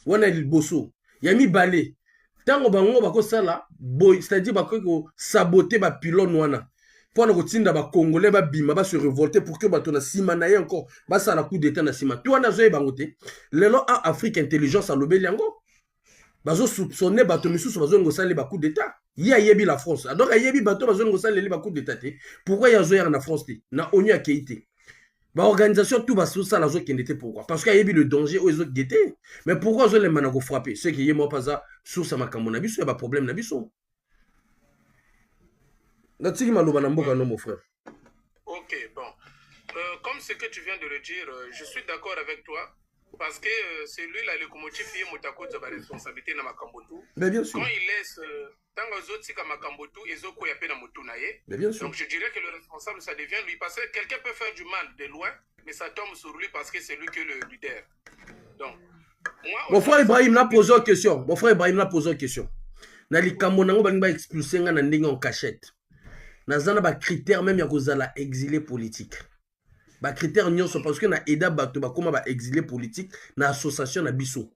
wana liboso ya mibale ntango bango bakosala boy, c'est-à-dire bakoki saboter bapylone wana mpona kotinda bacongolais babima base révolter pour que bato na nsima na ye encore basala coup d'état na nsima to wana azoyeba yango te lelo a afrique intelligence alobeli yango bazosoupçonne bato misusu bazolinga kosaleli bacoup d'état ye ayebi la france donc ayebi bato bazolinga kosaleli bacoup d'état te pourquoi ye azoyaka na france te na onu akei te baorganisation tout basosala azokende te pourquoi parce que ayebi le danger oyo ezokende te mais pourquoi azolemba na kofrappe ce qui ye moko aza source ya makambo na biso ya baproblème na biso natiki maloba na mboka no mon frère. Ok, bon. Comme ce que tu viens de le dire, je suis d'accord avec toi. Parce que c'est lui la locomotive qui est Motako de la responsabilité dans Makambotu. Mais bien sûr. Quand il laisse tant aux autres comme Makambotu, ils ont quoi à Motunaye. Mais bien sûr. Donc je dirais que le responsable ça devient lui parce que quelqu'un peut faire du mal de loin, mais ça tombe sur lui parce que c'est lui qui est le leader. Donc moi, mon frère Ibrahim l'a posé une question. Mon frère Ibrahim l'a posé une question. Na likambo nango balinga expulser nga na ndenge en cachette. Nazana ba critère même ya kozala exilé politique. Ba critère nyonso parce que na eda bato ba koma ba exilé politique na association na biso.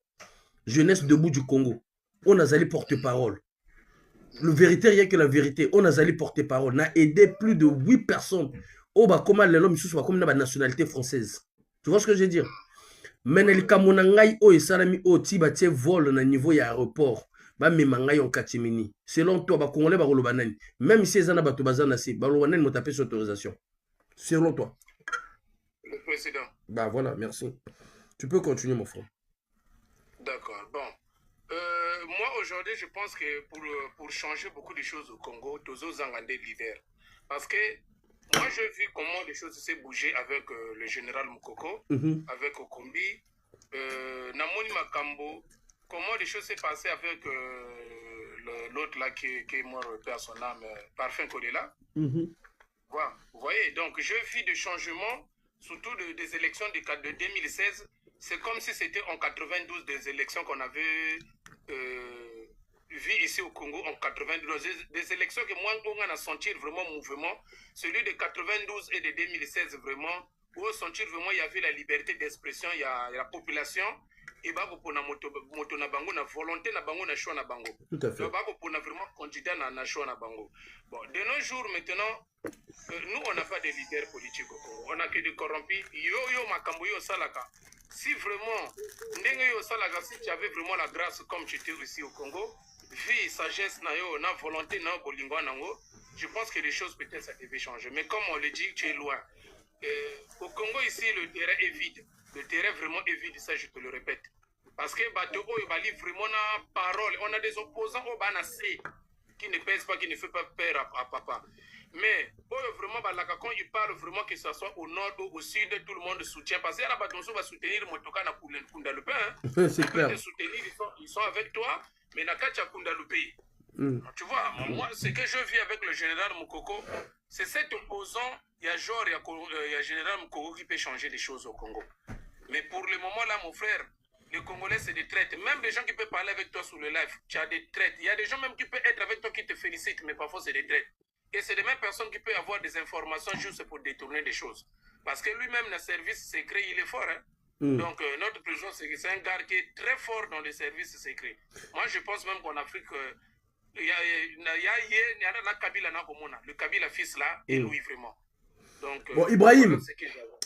Jeunesse debout du Congo. On a zali porte-parole. Le vérité rien que la vérité. On a zali porte-parole. Na aidé plus de 8 personnes. Oh ba koma lelo misusu ba koma na ba nationalité française. Tu vois ce que je veux dire? Mais na likambo na ngai o esalami o ti ba tie vol na niveau ya aéroport. Ba mema ngai en katimini. Selon toi ba congolais ba koloba nani? Même si ezana bato bazana si ba koloba nani mo taper sur autorisation. Selon toi. Le président. Bah voilà, merci. Tu peux continuer, mon frère. D'accord, bon. Moi, aujourd'hui, je pense que pour changer beaucoup de choses au Congo, Tozo Zangande leader. Parce que moi, j'ai vu comment les choses s'est bougées avec le général Moukoko, avec Okombi, Namoni Makambo, comment les choses s'est passées avec l'autre là qui est mort, perd son âme, Parfum Kodela. Voilà. Vous voyez, donc j'ai vu des changements, surtout des élections de 2016. C'est comme si c'était en 92 des élections qu'on avait vu ici au Congo en 92. Des élections que moi, on a senti vraiment mouvement. Celui de 92 et de 2016, vraiment, où on sentit vraiment il y avait la liberté d'expression, il y a la population. Et bah, pour na moto na bango, na volonté na bango, na choix na bango. Tout à fait. Donc, bah, pour na vraiment candidat na choix na bango. Bon, de nos jours maintenant, nous, on n'a pas de leader politique au Congo. On n'a que des corrompus. Yo makambo yo salaka. Si vraiment, si tu avais vraiment la grâce comme tu étais ici au Congo, vie, sagesse, na volonté, na bolingo, je pense que les choses peut-être ça devait changer. Mais comme on le dit, tu es loin. Au Congo ici, le terrain est vide. Le terrain vraiment est vide, ça je te le répète. Parce que bateau bali vraiment na parole. On a des opposants au Banassé qui ne pèsent pas, qui ne fait pas peur à papa. Mais vraiment, quand il parle vraiment que ce soit au nord ou au sud, tout le monde soutient. Parce que là, on va soutenir Motoka na Kunda Lupe. C'est clair. Te soutenir, ils sont avec toi, mais na Kacha Kunda Lupe. Tu vois, moi, ce que je vis avec le général Moukoko, c'est cet opposant, il y a genre, il y a général Moukoko qui peut changer les choses au Congo. Mais pour le moment là, mon frère, les Congolais, c'est des traites. Même les gens qui peuvent parler avec toi sur le live, tu as des traites. Il y a des gens même qui peuvent être avec toi qui te félicitent, mais parfois c'est des traites. Et c'est les mêmes personnes qui peuvent avoir des informations juste pour détourner des choses. Parce que lui-même, le service secret, il est fort. Hein? Donc, notre président, c'est un gars qui est très fort dans les services secrets. Moi, je pense même qu'en Afrique, il y a la Kabila, le Kabila fils là, et lui vraiment. Donc, bon, Ibrahim,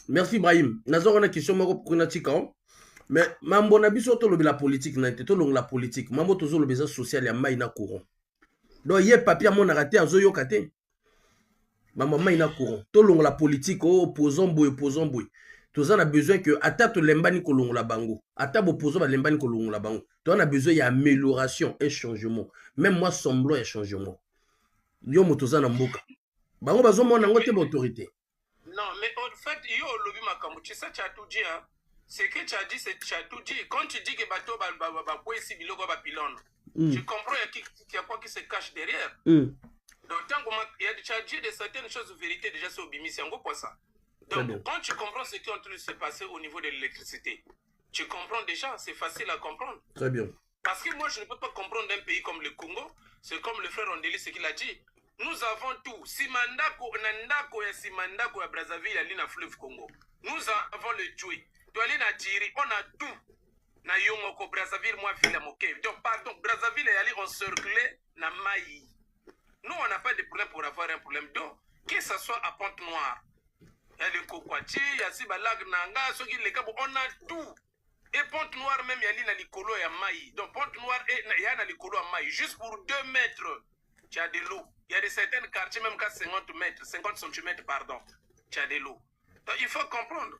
merci Ibrahim. Nazor, on a une question, mais mambo na biso to la politique na te to la politique mambo tozo le besoin social ya mai na courant donc ye papier mon raté azo yo kate maman mai na courant to la politique opposant boy toza na besoin que ata to lembani ko la bango ata opposant ba lembani ko la bango to on a besoin ya amélioration et changement même moi semblant et changement yo motoza na mboka bango bazo mona ngote ba autorité non mais en fait yo lobi makambo tu sais tu as tout dit hein. Ce que tu as dit, c'est tu as tout dit. Quand tu dis que bateau tu comprends il y a quoi qui se cache derrière. Donc, tu as dit de certaines choses de vérité déjà sur Bimi, c'est un gros point ça. Donc, quand tu comprends ce qui est en train de se passer au niveau de l'électricité, tu comprends déjà, c'est facile à comprendre. Très bien. Parce que moi, je ne peux pas comprendre un pays comme le Congo. C'est comme le frère Ondeli, ce qu'il a dit. Nous avons tout. Simandako, Nandako et Simandako et Brazzaville, il y a fleuve Congo. Nous avons le Djoué. On a tout. na yo moko Brazzaville moi ville à moké. Donc pardon, Brazzaville est allé encercler na Maï. Nous on n'a pas de problème pour avoir un problème. Donc que ça soit à Pointe-Noire, il y a le Kokwati, il y a Sibalag Nanga, ceux qui les gars, on a tout. Et Pointe-Noire même, il y a l'icolo et Maï. Donc Pointe-Noire, il y a l'icolo à Maï. Juste pour 2 mètres, tu as de l'eau. Il y a de certains quartiers même qu'à 50 mètres, 50 cm, pardon, tu as de l'eau. Donc il faut comprendre.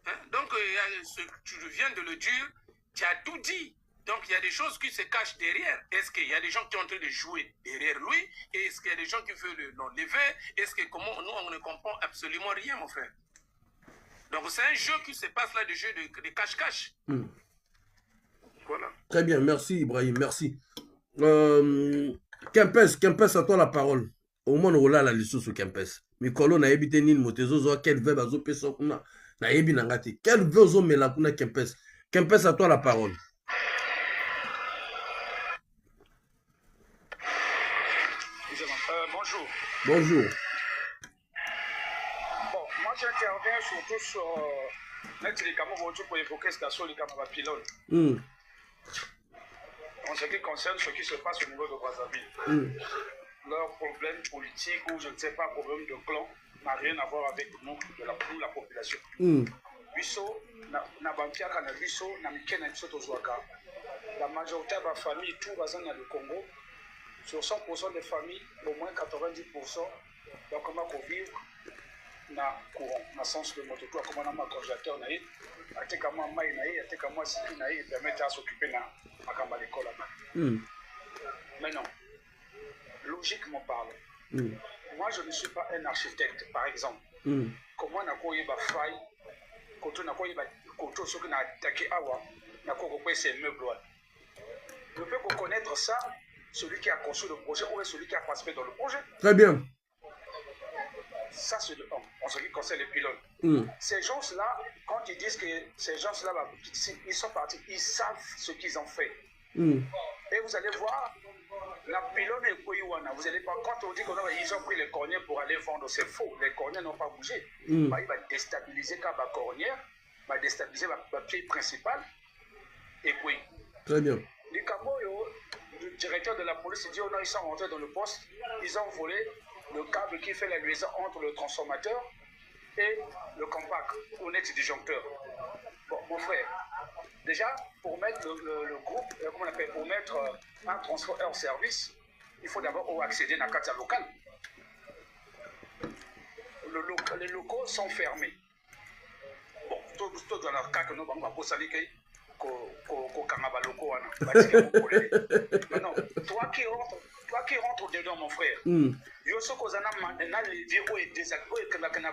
Hein? Donc tu viens de le dire, tu as tout dit. Donc il y a des choses qui se cachent derrière. Est-ce qu'il y a des gens qui sont en train de jouer derrière lui? Est-ce qu'il y a des gens qui veulent l'enlever? Est-ce que comment nous on ne comprend absolument rien, mon frère? Donc c'est un jeu qui se passe là, de jeu de cache-cache. Voilà. Très bien, merci Ibrahim, merci. Kempes, à toi la parole. Au moins on a la licence sur Kempes. Mikolo na ebite nini motezo quel verbe azo peso kuna na ebi nangati. Quel verbe ozo mela kuna Kempes. Kempes, à toi la parole. Bonjour. Bonjour. Bon, moi j'interviens surtout sur les camarades pour évoquer ce qu'a sur les camarades pilotes. En ce qui concerne ce qui se passe au niveau de Brazzaville. Leur problème politique ou je ne sais pas, problème de clan n'a rien à voir avec nous, la population. Biso, na bankiaka na biso, na mikena biso tozwaka. La majorité de la famille, tout basé dans le Congo, sur 100% des familles, au moins 90%, donc comment vivre na courant, na sens de moto, toi comment on a un congélateur naïe, até comment maï naïe, até comment siki naïe, permet à s'occuper na à l'école là-bas. Mais non, logiquement parlant, moi je ne suis pas un architecte, par exemple. Comment on a quoi ba faille, quand on a quoi ba koto ce qu'on a attaqué awa, na quoi quoi ces meubles là. Je peux reconnaître ça, celui qui a construit le projet ou celui qui a participé dans le projet. Très bien. Ça, c'est le 1, en ce qui concerne les pylônes. Ces gens-là, quand ils disent que ces gens-là, ils sont partis, ils savent ce qu'ils ont fait. Et vous allez voir, la pylône est Koyouana. Vous allez pas, quand on dit qu'ils ont pris les cornières pour aller vendre, c'est faux. Les cornières n'ont pas bougé. Bah, il va déstabiliser quand la cornière, va déstabiliser le pied principal. Et puis, très bien. Les Camoyo, le directeur de la police, il dit ils sont rentrés dans le poste, ils ont volé le câble qui fait la liaison entre le transformateur et le compact, ou net disjoncteur. Bon, mon frère, déjà, pour mettre le groupe, comment on appelle, pour mettre un transport hors service, il faut d'abord accéder à la carte locale. Les locaux sont fermés. Bon, tout dans la carte, nous allons salir maintenant, toi qui rentres dedans, mon frère, yo ce qu'on a levier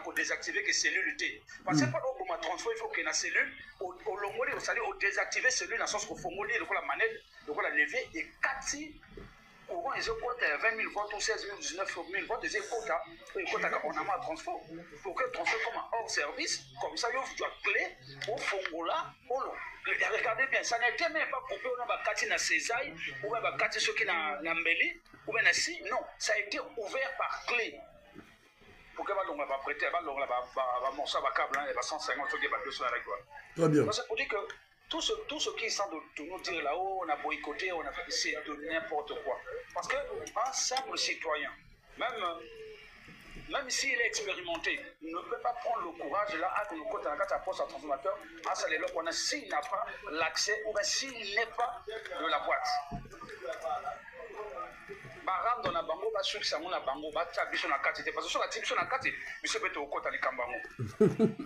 ou désactiver que cellule T. Parce que pas au moment transfert, il faut que la cellule au longoli vous allez désactiver cellule dans le sens que faut moller la manette, donc la levier et 4 courant ils ont 20 000 volts ou 16 000 19 000 volts des quotas on a mal transfert pour que transfert comme hors service comme ça il faut clé au fond là regardez bien ça n'était même pas coupé on a pas na cesaille ou même pas ceux qui na mbeli ou bien si non ça a été ouvert par clé pour que on va prêter va monter va câble hein, va 150 qui va 200 avec quoi. Très bien. Ça pour dire que tout ce qui est sans de nous dire là-haut, on a boycotté, on a fait c'est de n'importe quoi. Parce qu'un simple citoyen, même s'il est expérimenté, ne peut pas prendre le courage là à nous côté à poste à transformateur, à ça les on a s'il n'a pas l'accès ou bien s'il n'est pas de la boîte. Baram dans la bango, ba sur ça mon la bango, ba ta biso na carte parce que sur la type sur la carte, biso peut au côté à Likambango.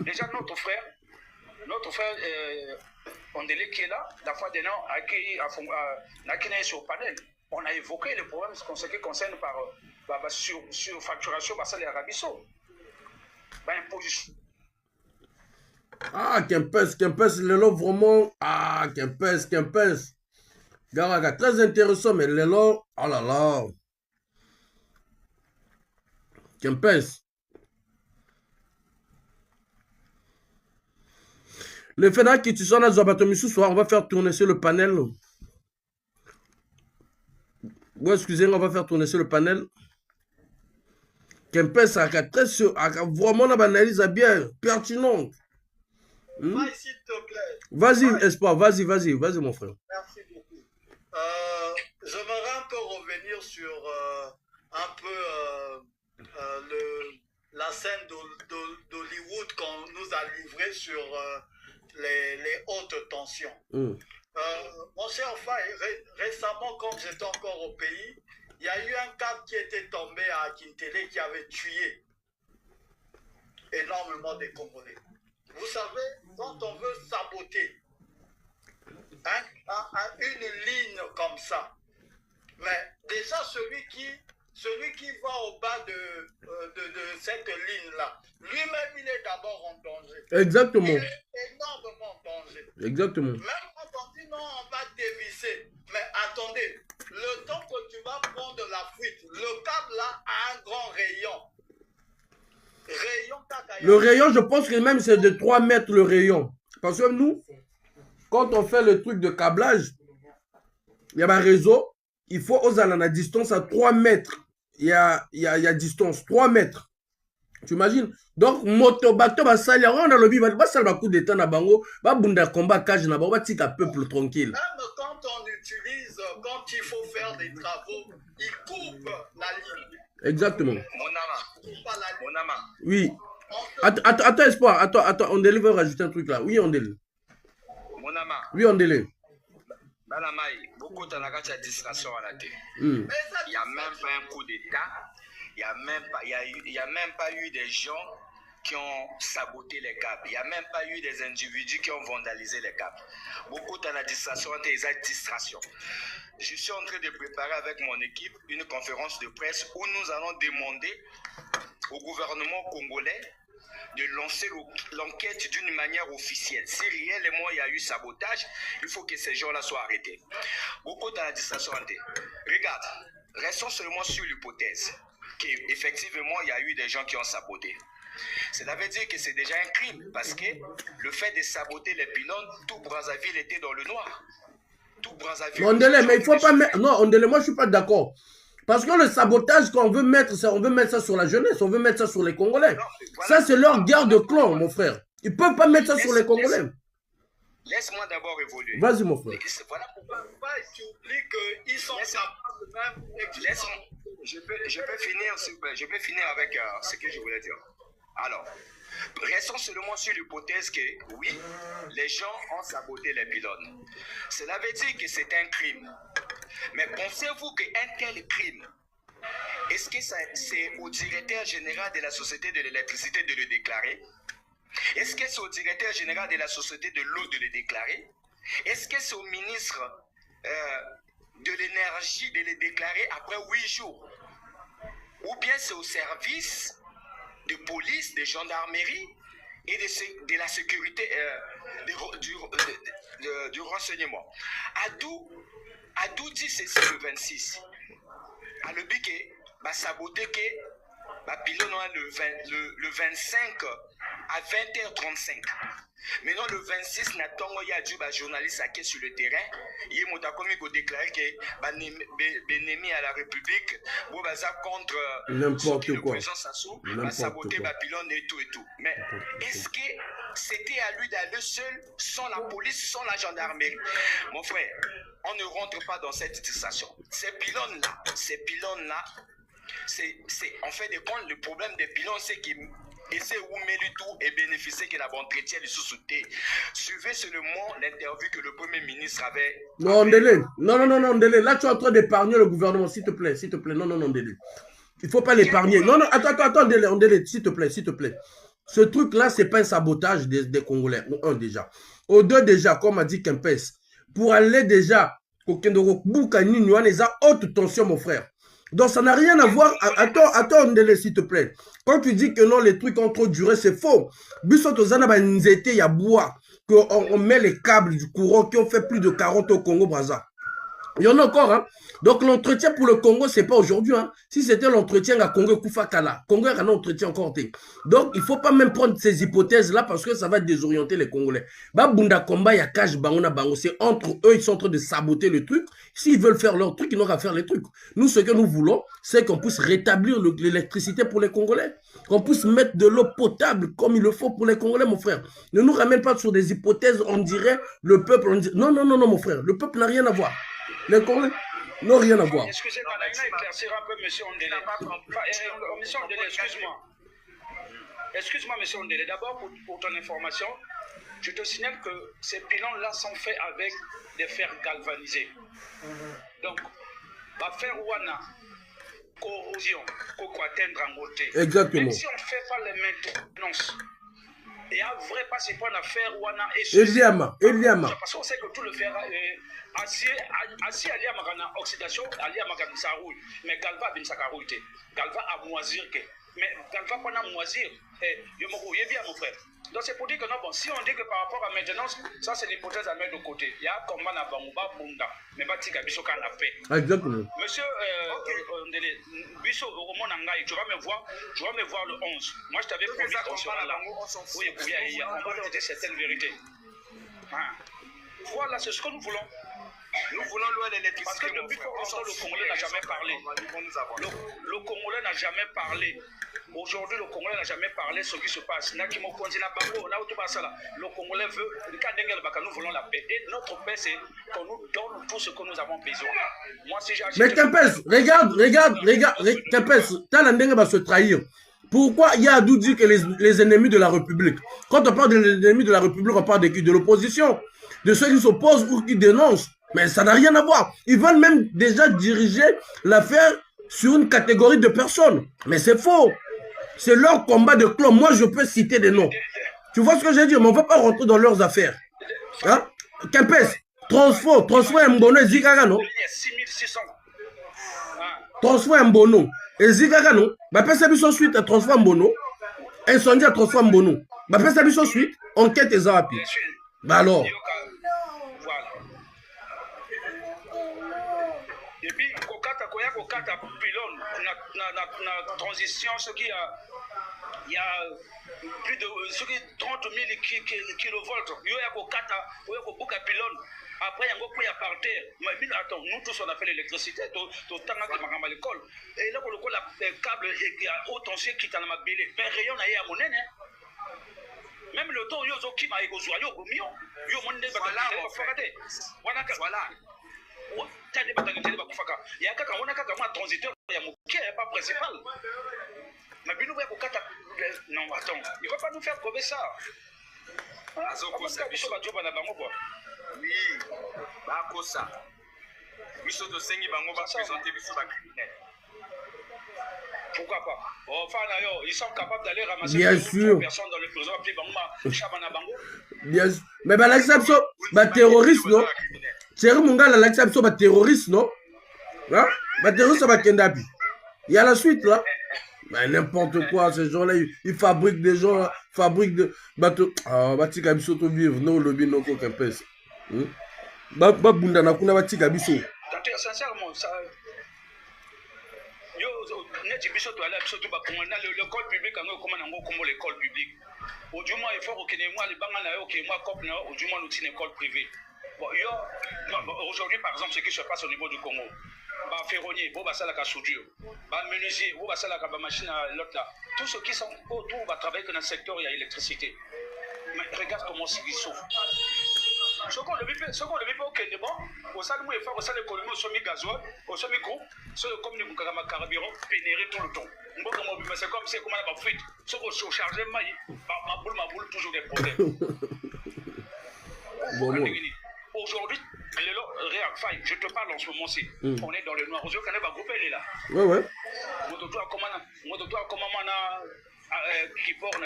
Déjà notre frère Ondele qui est là, la fois des noms à sur panel, on a évoqué le problème ce qui concerne par surfacturation par ça les Arabiso. Imposition. Ah, Kempes, Lelo vraiment. Ah, Kempes. Garaga, très intéressant, mais Lelo, oh là là. Kempes. Le fait que tu sois dans Zabatomi ce soir, on va faire tourner sur le panel. Ouais, excusez-moi, on va faire tourner sur le panel. Kempes a vraiment une analyse bien pertinente. s'il te plaît. Vas-y, Espoir, vas-y, mon frère. Merci beaucoup. J'aimerais un peu revenir sur un peu la scène d'Hollywood qu'on nous a livrée sur les hautes tensions. Mon cher Faye, récemment, quand j'étais encore au pays, il y a eu un câble qui était tombé à Kintele qui avait tué énormément de Congolais. Vous savez, quand on veut saboter une ligne comme ça, mais déjà celui qui va au bas de cette ligne-là, lui-même il est d'abord en danger. Exactement. Il est énormément en danger. Exactement. Même quand on dit non, on va dévisser. Mais attendez, le temps que tu vas prendre la fuite, le câble là a un grand rayon. Le rayon, je pense que même c'est de 3 mètres le rayon. Parce que nous, quand on fait le truc de câblage, il y a un réseau, il faut aux à la distance à 3 mètres. Il y a distance, 3 mètres. Tu imagines? Donc, moto, bateau, basali, on a le bim, basali, coup d'état na bango, bunda combat, cage na bango, batika peuple tranquille. Même quand on utilise, quand il faut faire des travaux, il coupe la ligne. Exactement. Mon ama. Oui. Attends, Espoir, attends, on délai veut rajouter un truc là. Oui, on délai. Mon ama. Oui, on délai. Beaucoup de distraction à la télé. Il n'y a même pas un coup d'état. Il n'y a même pas eu des gens qui ont saboté les câbles. Il n'y a même pas eu des individus qui ont vandalisé les câbles. Beaucoup de la distraction, distraction. Je suis en train de préparer avec mon équipe une conférence de presse où nous allons demander au gouvernement congolais de lancer l'enquête d'une manière officielle. Si réellement il y a eu sabotage, il faut que ces gens-là soient arrêtés. Beaucoup de la distraction. Regarde, restons seulement sur l'hypothèse qu'effectivement il y a eu des gens qui ont saboté. Cela veut dire que c'est déjà un crime parce que le fait de saboter les pylônes, tout Brazzaville était dans le noir. Tout Brazzaville. Ondele, mais il faut pas mettre. Non, Ondele, moi je suis pas d'accord. Parce que le sabotage, quand on veut mettre ça sur la jeunesse, on veut mettre ça sur les Congolais. Non, voilà, ça, c'est leur guerre de clan, mon frère. Ils ne peuvent pas mettre ça sur les Congolais. Laisse-moi d'abord évoluer. Vas-y, mon frère. Voilà pourquoi tu oublies qu'ils sont capables même. Je peux finir avec ce que je voulais dire. Alors, restons seulement sur l'hypothèse que, oui, les gens ont saboté les pylônes. Cela veut dire que c'est un crime. Mais pensez-vous qu'un tel crime, est-ce que c'est au directeur général de la Société de l'électricité de le déclarer? Est-ce que c'est au directeur général de la Société de l'eau de le déclarer? Est-ce que c'est au ministre de l'énergie de le déclarer après 8 jours? Ou bien c'est au service de police, de gendarmerie et de la sécurité du renseignement. Adou dit ceci le 26. À le biquet, saboter que pilon le 25 à 20h35. Maintenant le 26, Natongo Yadju, journaliste qui est sur le terrain, il m'a déclaré que Benemi à la République, contre n'importe le quoi. président Sassou, saboter pilon et tout. Mais est-ce que c'était à lui d'aller seul, sans la police, sans la gendarmerie? Mon frère, on ne rentre pas dans cette distraction. Ces pylônes-là, en fait des comptes, le problème des pylônes, c'est qu'ils essaient où mettre tout et bénéficier que la bonne chrétienne est sous-souté. Suivez seulement l'interview que le Premier ministre avait. Non, Ndélé. Non, Ndélé. Là, tu es en train d'épargner le gouvernement, s'il te plaît. Non, Ndélé. Il ne faut pas l'épargner. Non, attends, Ndélé, s'il te plaît. Ce truc-là, ce n'est pas un sabotage des Congolais. Un, déjà. Au deux, déjà, comme a dit Kempes, pour aller déjà au Kendoro, Boukani, les haute tension, mon frère. Donc, ça n'a rien à voir. Attends, Ndélé, s'il te plaît. Quand tu dis que non, les trucs ont trop duré, c'est faux. Bissotozana, il y a bois, qu'on met les câbles du courant qui ont fait plus de 40 au Congo-Brazza. Il y en a encore. Hein. Donc l'entretien pour le Congo, ce n'est pas aujourd'hui. Hein. Si c'était l'entretien à Congo Koufakala, Congo a un entretien encore. Donc il ne faut pas même prendre ces hypothèses-là parce que ça va désorienter les Congolais. Babunda Komba, il y a Cash Bangona Bango. C'est entre eux, ils sont en train de saboter le truc. S'ils veulent faire leur truc, ils n'ont qu'à faire les trucs. Nous, ce que nous voulons, c'est qu'on puisse rétablir l'électricité pour les Congolais. Qu'on puisse mettre de l'eau potable comme il le faut pour les Congolais, mon frère. Ne nous ramène pas sur des hypothèses, on dirait le peuple. On dirait... Non, non, non, non, mon frère. Le peuple n'a rien à voir. Les Congolais n'ont rien à voir. Excusez-moi, éclaircir un peu, monsieur Ondélé. Monsieur Ondélé, excuse-moi. Excuse-moi, monsieur Ondélé. D'abord, pour ton information, je te signale que ces pilons-là sont faits avec des fers galvanisés. Donc, va faire Wana, corrosion, pour atteindre en beauté. Exactement. Même si on ne fait pas les maintenances, il y a un vrai passeport à faire Wana et Eliama. Parce qu'on sait que tout le fer acier allié à ma oxydation, allié à ma sarouille. Mais Galva a sa carouille. Galva a moisir. Mais Galva pas à moisir. Je me bien, mon frère. Donc c'est pour dire que non, bon, si on dit que par rapport à maintenance, ça c'est l'hypothèse à mettre de côté. Il y a comme on a Bamouba Bunda, mais Batika Bisso quand la paix. Exactement. Monsieur Bisso, au moment tu vas me voir le 11. Moi je t'avais promis qu'on sera là. Oui, on va dire certaines vérités. Voilà, c'est ce que nous voulons. Nous voulons louer l'électricité. Parce que depuis qu'on entend, le Congolais n'a jamais parlé. Le Congolais n'a jamais parlé. Aujourd'hui, le Congolais n'a jamais parlé de ce qui se passe. Le Congolais veut, nous voulons la paix. Et notre paix, c'est qu'on nous donne tout ce que nous avons besoin. Moi, si j'ai acheté... Mais Kempes, regarde, Kempes, Talandenge va se trahir. Pourquoi Yadou dit que les ennemis de la République, quand on parle des ennemis de la République, on parle de qui? De l'opposition, de ceux qui s'opposent ou qui dénoncent. Mais ça n'a rien à voir. Ils veulent même déjà diriger l'affaire sur une catégorie de personnes. Mais c'est faux. C'est leur combat de clan. Moi, je peux citer des noms. Tu vois ce que je veux dire? Mais on ne va pas rentrer dans leurs affaires. Hein? Kempes, transfert Mbono et Zikaga, non? 6600. Transfert Mbono et Zikaga, non? Bah, personne n'a suite à transfert Mbono. Incendie à transfert Mbono. Bah, personne n'a suite. Enquête et Zarapi. Bah alors. Et puis, Kokata pylône, la transition, ce qui il y a plus de 30 000 kilovolts. Il y a Kokata pylône. Après, il y a par terre. Mais attends, nous tous, on a fait l'électricité, tout temps à l'école. Et là, on a le câble haute tension qui est dans ma belle. Mais rayon, il y a mon nez. Même le temps, il y a qui m'a égozoé, il y a un million. Il y a mon nez. Voilà. Il y a un transiteur, il y a un pas principal. Mais non, attends, il ne va pas nous faire prouver ça. Oui, Bakosa. Miso de Sengi Bango va présenter Bisso la criminelle. Pourquoi pas? Enfin, ils sont capables d'aller ramasser personnes dans le prison, appeler Bango, Chabana Bango. Bien sûr. Mais l'acception, terroriste, non? Thierry Mungal, l'acception, terroriste, non? Hein? Terroriste, ça va kendabi. Il y a la suite, là. Mais n'importe quoi, ces gens-là, ils fabriquent des gens, fabriquent de bateaux. Ah, Batika Bisso, to vivre, non, le bin, non, qu'aucun pèse. Babunda, nakuna Batika Bisso. Sincèrement, ça. L'école publique, comment l'école publique. Au du moins, il faut que moi, les banques, moi, cop, au du moins, nous une école privée. Bon, aujourd'hui, par exemple, ce qui se passe au niveau du Congo, ferronnier, la soudure, menuisier, la machine à l'autre là, tous ceux qui sont autour vont travailler dans le secteur, il y a l'électricité. Mais regarde comment ils souffrent. Ce qu'on ne vit pas au Kenya, au sein de l'effort, au sein de l'économie, au sommet gazoil, au sommet groupe, comme nous avons carburant, pénérer tout le temps. C'est comme si on a fuite. Ce qu'on se charge, ma boule, toujours des problèmes. Aujourd'hui, je te parle en ce moment-ci. On est dans le noir. Aujourd'hui, on est groupe, elle est là. Ouais. Comment qui porte,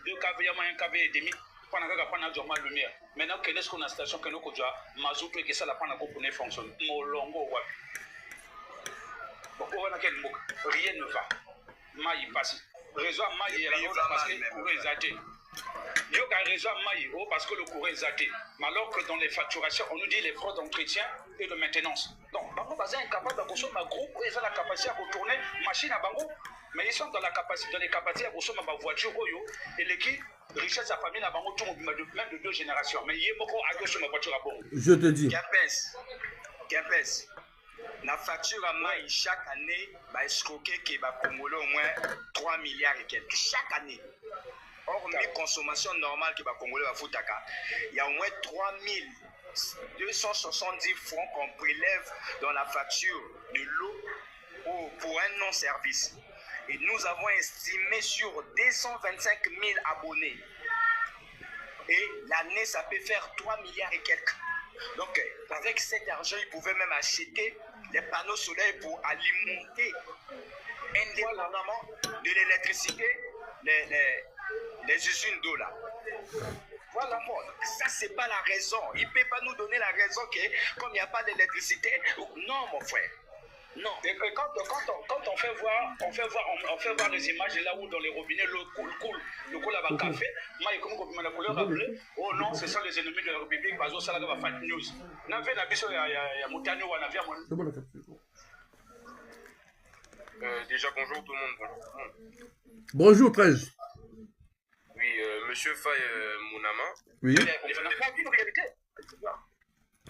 deux KV, un KV et demi. Lumière. Maintenant, qu'est-ce qu'on a station que nous avons mazout et que ça la prendre pour fonctionner. Molongo, rien ne va. Maï passe. Réseau Maï est là parce que pour les athées. Il y a raison parce que le courant est zaté. Mais alors que dans les facturations, on nous dit les frais d'entretien et de maintenance. Donc, Bango Bazin est capable de consommer un groupe, ils ont la capacité à retourner machine à Bango. Mais ils sont dans les capacités à consommer ma voiture et l'équipe. Richesse à famille, même de 2 générations. Mais il y a beaucoup à sur ma voiture à bord. Je te dis. Kempes. La facture à maille chaque année va escroquer qui va cumuler au moins 3 milliards et quelques. Chaque année. Hormis consommation normale qui va cumuler à Foutaka, il y a au moins 3270 francs qu'on prélève dans la facture de l'eau pour un non-service. Et nous avons estimé sur 225 000 abonnés. Et l'année, ça peut faire 3 milliards et quelques. Donc, avec cet argent, ils pouvaient même acheter des panneaux solaires pour alimenter indépendamment de l'électricité les usines d'eau là. Voilà, bon, ça c'est pas la raison. Il ne peut pas nous donner la raison que comme il n'y a pas d'électricité, non mon frère. Non. Et quand on fait voir les images là où dans les robinets l'eau coule avec café, moi il comme la couleur bleue. Oh non, ce sont les ennemis de la République, parce que ça va faire news. N'avez la biso ya Moutani ou Navia mon. Déjà bonjour tout le monde. Bonjour 13. Oui, monsieur Faye Mounama. Oui.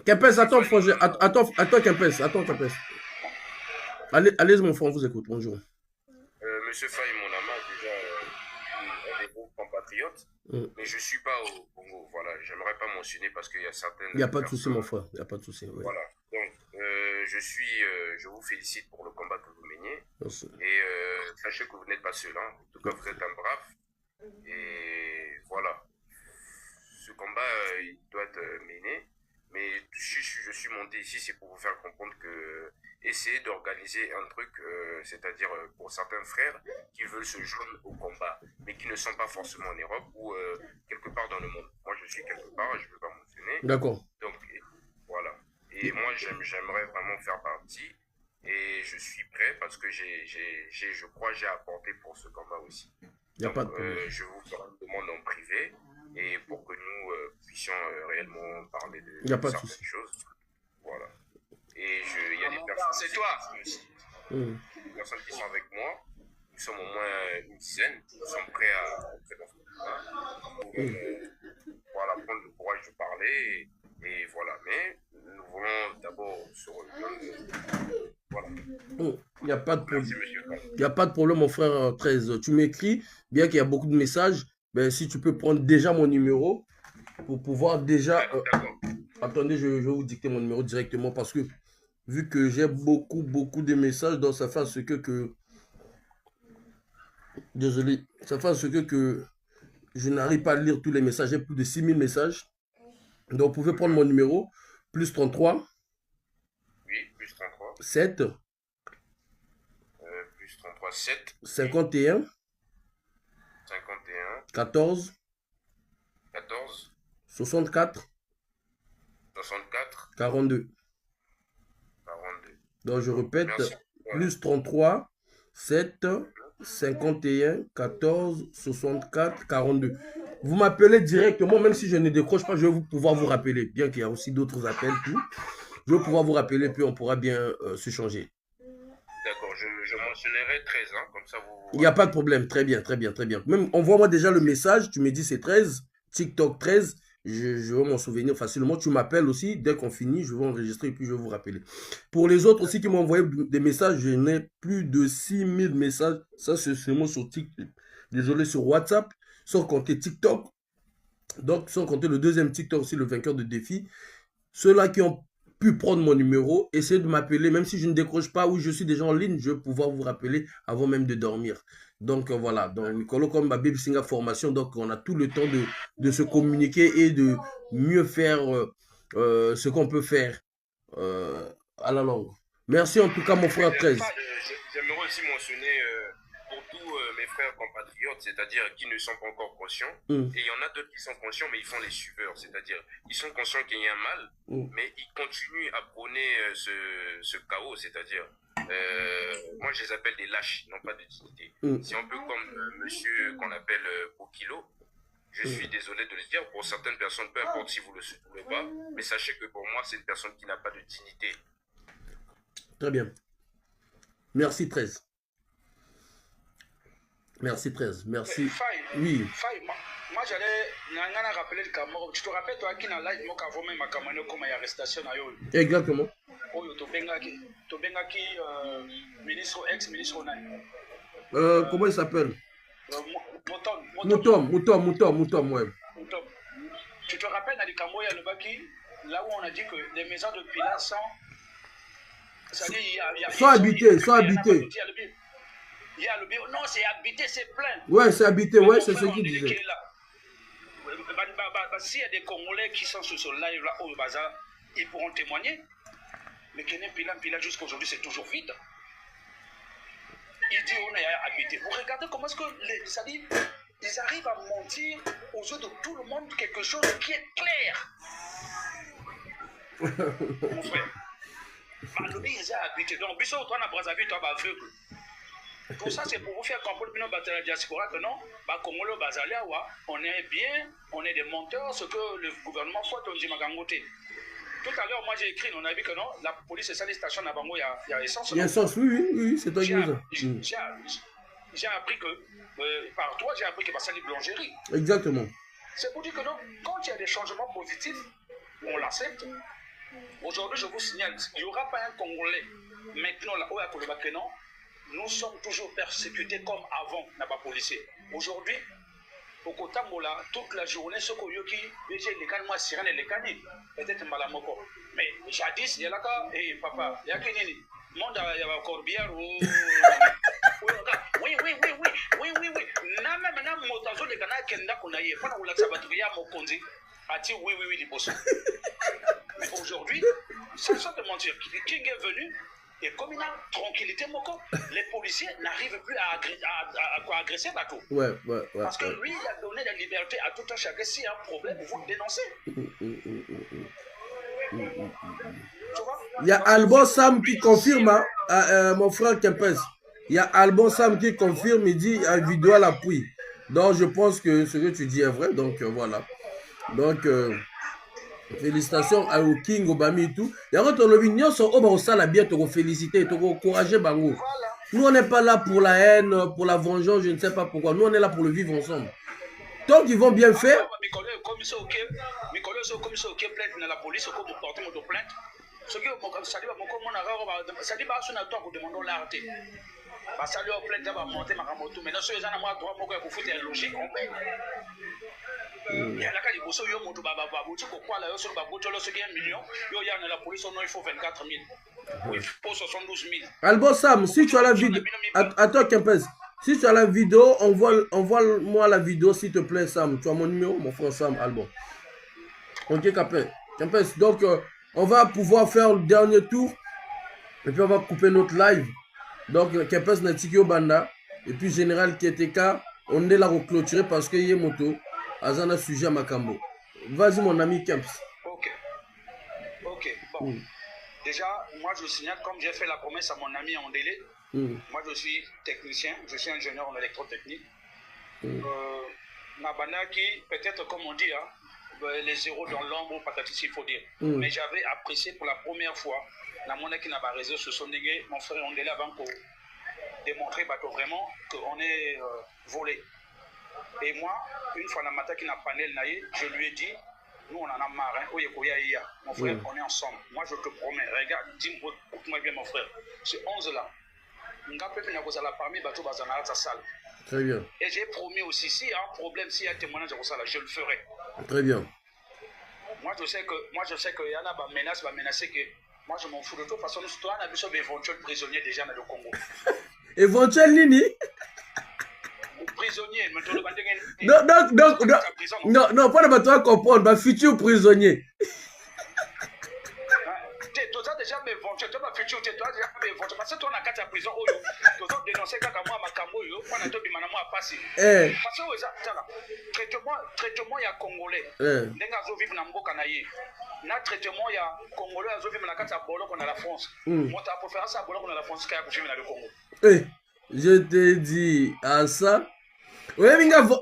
Kempes, attends, Kempes. Allez, mon frère, on vous écoute. Bonjour. Monsieur Faye Mounama, déjà, un des groupes compatriotes, mais je ne suis pas au Congo. Voilà, j'aimerais pas mentionner parce qu'il y a certaines. Il n'y a pas de souci, mon frère. Il n'y a pas de souci. Oui. Voilà. Donc, je vous félicite pour le combat que vous menez. Merci. Et sachez que vous n'êtes pas seul. Hein. En tout cas, vous êtes un brave. Et voilà. Ce combat, il doit être mené. Mais je suis monté ici, c'est pour vous faire comprendre que essayer d'organiser un truc, c'est-à-dire pour certains frères qui veulent se joindre au combat, mais qui ne sont pas forcément en Europe ou quelque part dans le monde. Moi, je suis quelque part, je ne veux pas mentionner. D'accord. Donc, voilà. Et moi, j'aimerais vraiment faire partie. Et je suis prêt parce que je crois que j'ai apporté pour ce combat aussi. Il n'y a pas de problème. Je vous ferai une demande en privé et pour que nous puissions réellement parler de certaines choses. Voilà. Et il y a des personnes. C'est toi. Des personnes qui sont avec moi. Nous sommes au moins une dizaine. Nous sommes prêts à entrer dans ce combat. Voilà, prendre le courage de parler. Et voilà. Mais nous voulons d'abord se rejoindre. Voilà. Il n'y a pas de problème. Merci, monsieur. Il n'y a pas de problème, mon frère 13. Tu m'écris, bien qu'il y a beaucoup de messages, ben, si tu peux prendre déjà mon numéro pour pouvoir déjà... attendez, je vais vous dicter mon numéro directement parce que vu que j'ai beaucoup de messages, donc ça fait à ce que... Désolé, ça fait à ce que je n'arrive pas à lire tous les messages. J'ai plus de 6000 messages. Donc, vous pouvez prendre mon numéro, plus 33. Oui, plus 33. 7. Plus 33, 7. 51. 51. 14. 14. 64. 64. 42. 42. Donc, je répète, Merci. plus 33, 7, 51, 14, 64, 42. Vous m'appelez directement, même si je ne décroche pas, je vais pouvoir vous rappeler. Bien qu'il y a aussi d'autres appels, tout. Je vais pouvoir vous rappeler, puis on pourra bien se changer. D'accord, je mentionnerai 13, hein, comme ça vous... Il n'y a pas de problème, très bien. Même envoie-moi déjà le message, tu me dis c'est 13, TikTok 13, je vais m'en souvenir facilement. Tu m'appelles aussi, dès qu'on finit, je vais enregistrer et puis je vais vous rappeler. Pour les autres aussi qui m'ont envoyé des messages, je n'ai plus de 6000 messages. Ça, c'est seulement sur TikTok. Désolé, sur WhatsApp, sans compter TikTok. Donc, sans compter le deuxième TikTok aussi, le vainqueur de défi. Ceux-là qui ont pu prendre mon numéro, essayez de m'appeler, même si je ne décroche pas ou je suis déjà en ligne, je vais pouvoir vous rappeler avant même de dormir. Donc voilà, donc Nicolo comme ma Baby Singa formation, donc on a tout le temps de se communiquer et de mieux faire ce qu'on peut faire à la langue. Merci en tout cas mon frère 13. J'aimerais aussi mentionner pour tous mes frères compatriotes, c'est-à-dire qui ne sont pas encore conscients, et il y en a d'autres qui sont conscients mais ils font les suiveurs, c'est-à-dire ils sont conscients qu'il y a un mal, mais ils continuent à prôner ce chaos, c'est-à-dire moi je les appelle des lâches, non pas de dignité. C'est un peu comme monsieur qu'on appelle Bokilo. Je suis désolé de le dire, pour certaines personnes, peu importe si vous le soutenez ou pas, mais sachez que pour moi, c'est une personne qui n'a pas de dignité. Très bien. Merci 13. Merci 13. Merci. Oui. Moi, j'allais rappeler le Cameroun. Tu te rappelles, toi, qui n'a live, moi, avant même ma Cameroun, comme il y a arrestation. Exactement. Oh, tu ministre, ex-ministre, comment il s'appelle? Moutom, ouais. Tu te rappelles, dans le Cameroun, il y a le Baki, là où on a dit que les maisons de Pilat sont habitées. Il y a le bureau. Non, c'est habité, c'est plein. Ouais, c'est habité, ouais, c'est ce qu'il disait. S'il y a des Congolais qui sont sur ce live-là, au bazar, ils pourront témoigner. Mais Kené Pilat, jusqu'à aujourd'hui, c'est toujours vide. Il dit on est habité. Vous regardez comment est-ce que ils arrivent à mentir aux yeux de tout le monde quelque chose qui est clair. Mon frère. Le pays est habité. Donc, Bissau, toi, on a Brazzaville, toi, aveugle. Tout ça, c'est pour vous faire comprendre que la diaspora, que non, Congolo, on est bien, on est des menteurs, ce que le gouvernement fait, on dit Magangote. Tout à l'heure, moi, j'ai écrit, on a vu que non, la police et ça, les stations à Bango, il y a essence. Il y a essence, oui, c'est toi qui nous j'ai appris que, par toi, j'ai appris que c'est une boulangerie. Exactement. C'est pour dire que non, quand il y a des changements positifs, on l'accepte. Aujourd'hui, je vous signale, il n'y aura pas un Congolais. Maintenant, là, où il y a non, nous sommes toujours persécutés comme avant, n'a pas policier. Aujourd'hui, au Kotamola, toute la journée, ce qu'on y a, les cannes, moi, sirène et les cannes, peut-être malamoko. Mais jadis, il y a là, et papa, il y a qui n'est monde, il y a encore bière ou. Oui. Na même motazo les canards qui n'a qu'on a eu, pendant la sabatria, mon conduit, a dit oui, les boss. Mais aujourd'hui, sans te mentir, qui est venu, et comme il a tranquillité, les policiers n'arrivent plus à agresser Bateau. Ouais. Parce que lui, il a donné la liberté à tout un chacun. S'il y a un problème, vous le dénoncez. Il y a Albon Sam qui confirme, mon frère Kempes. Il y a Albon Sam qui confirme, il dit à vidéo à l'appui. Donc je pense que ce que tu dis est vrai. Donc voilà. Donc félicitations à King, Obami et tout. Et quand on le vit, nous sommes au Sala bien, te féliciter, te encourager, Bango. Nous on n'est pas là pour la haine, pour la vengeance, je ne sais pas pourquoi. Nous on est là pour le vivre ensemble. Donc ils vont bien faire. Ce qui est ça dit ça lui a plaint de monter ma moto mais non ceux gens moi droit pour que foutre logique on paye il y a la carte de bosso yo moto baba tu ko quoi là yo sur ba boto lo ce qui est 1 million yo y a dans la police non il faut 24 000 il faut 72 000 Albo Sam si tu as la vidéo attends Kempes si tu as la vidéo envoie-moi la vidéo s'il te plaît Sam tu as mon numéro mon frère Sam Albo ok Kempes donc on va pouvoir faire le dernier tour et puis on va couper notre live. Donc, Kempes Natikio Banda et puis Général Kieteka, on est là pour clôturer parce qu'il y a moto. Azana sujet à Makambo. Vas-y, mon ami Kempes. Ok, bon. Déjà, moi je signale, comme j'ai fait la promesse à mon ami en délai, moi je suis technicien, je suis ingénieur en électrotechnique. Nabana qui, peut-être comme on dit, les zéros dans l'ombre, patati, il faut dire. Mais j'avais apprécié pour la première fois. La monnaie qui n'a pas réseau sur son dégué, mon frère, on est là avant pour démontrer vraiment qu'on est volé. Et moi, une fois, la matin qui n'a pas panel, je lui ai dit, nous on en a marre, mon frère, on est ensemble. Moi je te promets, regarde, dis-moi, écoute-moi bien, mon frère, ce 11 là, très bien. Et j'ai promis aussi, s'il y a un problème, s'il y a un témoignage, je le ferai. Très bien. Moi je sais qu'il y en a des menaces, que. Moi, je m'en fous de toute façon. Nous, on a vu d'éventuels prisonniers déjà dans le Congo. Éventuels Nini? Prisonniers. Non, pas de toi comprendre. Ma futur prisonnier. Tu as déjà éventuel. Tu as futur. Tu as déjà éventuel. Parce que toi, on a 4 prison. Tu as dénoncé quand moi, ma Cambo, on a tout bimanamo à passer. Parce que traitement, il y a Congolais. Nengazo vivre dans Mboka naïe. Na traitement il y a Congolais à vivre dans la carte à Bolo qu'on a la France. Moi tu as pour faire ça à Bolo qu'on a la France qui a vivre dans le Congo. Je te dis à ça Oui,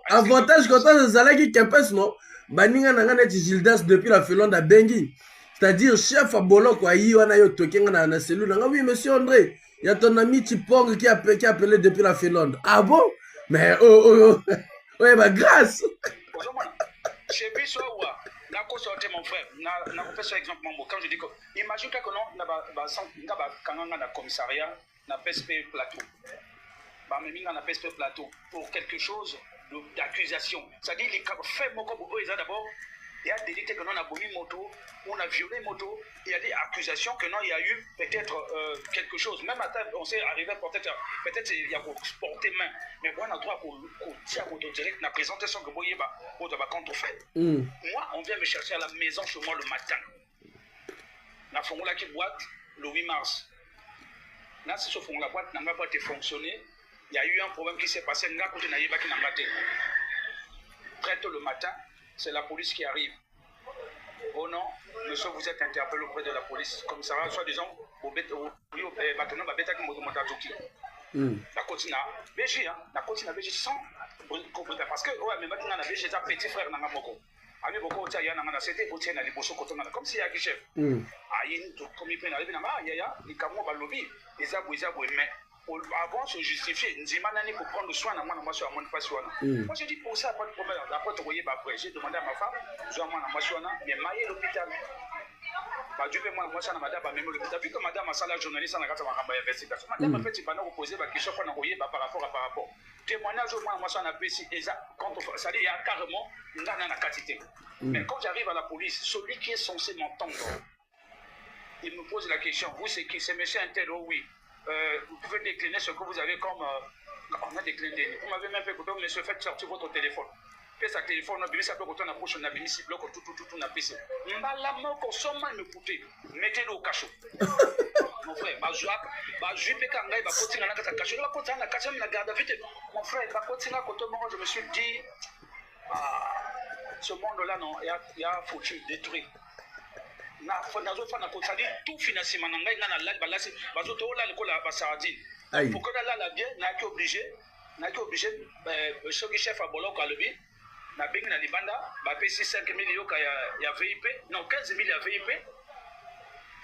avantage quand on a qui Kempes, non? Baninga nanga net Gildas depuis la Finlande à Bengi. C'est-à-dire, chef à Bolo, quoi, il y a eu token dans la cellule. Oui, monsieur André, il y a ton ami Tipong qui a appelé depuis la Finlande. Ah bon? Mais ouais, bah grâce. Chez Bissoua, n'a pas sorti mon frère, n'a pas fait ce exemple. Quand je dis que, imagine que non, n'a pas commissariat, n'a pas PSP plateau. Bah, mais n'a pas PSP plateau pour quelque chose d'accusation. C'est-à-dire, les faits, d'abord, il y a des délits que non, on a bombé moto, on a violé moto, il y a des accusations que non, il y a eu peut-être quelque chose. Même à table, on s'est arrivé peut-être il y a porté main. Mais moi, on a droit qu'on tire au direct, on a présenté son que vous voyez, quand on fait. Moi, on vient me chercher à la maison chez moi le matin. On a formé la boîte le 8 mars. Là, si ce fond la boîte n'a pas été fonctionné, il y a eu un problème qui s'est passé. Très tôt le matin, c'est la police qui arrive. Oh non, monsieur, vous êtes interpellé auprès de la police. Comme ça, soi-disant, au bâtiment, la continue à BG, la continue à BG sans comprendre. Parce que, ouais, mais maintenant, on a BG, c'est petit frère, n'a beaucoup. Ami beaucoup, il y a un c'était au tien, comme s'il y a un chef. Ah, il y a une comme il peut arriver, il y a des camions à lobby, ils ont mais. Avant de se justifier, il faut prendre soin de moi, moi j'ai dit pour ça, pas de problème. Après, j'ai demandé à ma femme, mais maillé l'hôpital. Dieu fait moi, ça n'a pas même l'hôpital. Vu que madame a ça, la journaliste, on a gâté ma investigation. Madame, en fait, il va nous poser la question qu'on a envoyé par rapport. Témoignage, moi, ça n'a pas ici. Quand on fait ça, il y a carrément une quantité. Mais quand j'arrive à la police, celui qui est censé m'entendre, il me pose la question, vous, c'est qui? C'est monsieur Intel, oui. Vous pouvez décliner ce que vous avez comme on a décliné. Vous m'avez même fait que monsieur faites sortir votre téléphone. Faites sa téléphone, on a ça peut qu'on approche, on a mis si bloc tout on a pissé. Malamment qu'on somme me coûter. Mettez-le au cachot. Mon frère, je vais quand même continuer à la cachot. Va continuer à la cachot, la garde à vite. Mon frère, va continuer à côté moi, je me suis dit ce monde-là non, il y a foutu détruit. Tout financement pour que là bien n'a obligé ce chef à Bolok à lever na bing na libanda ba pesi 5 000 ya VIP non 15 000 ya VIP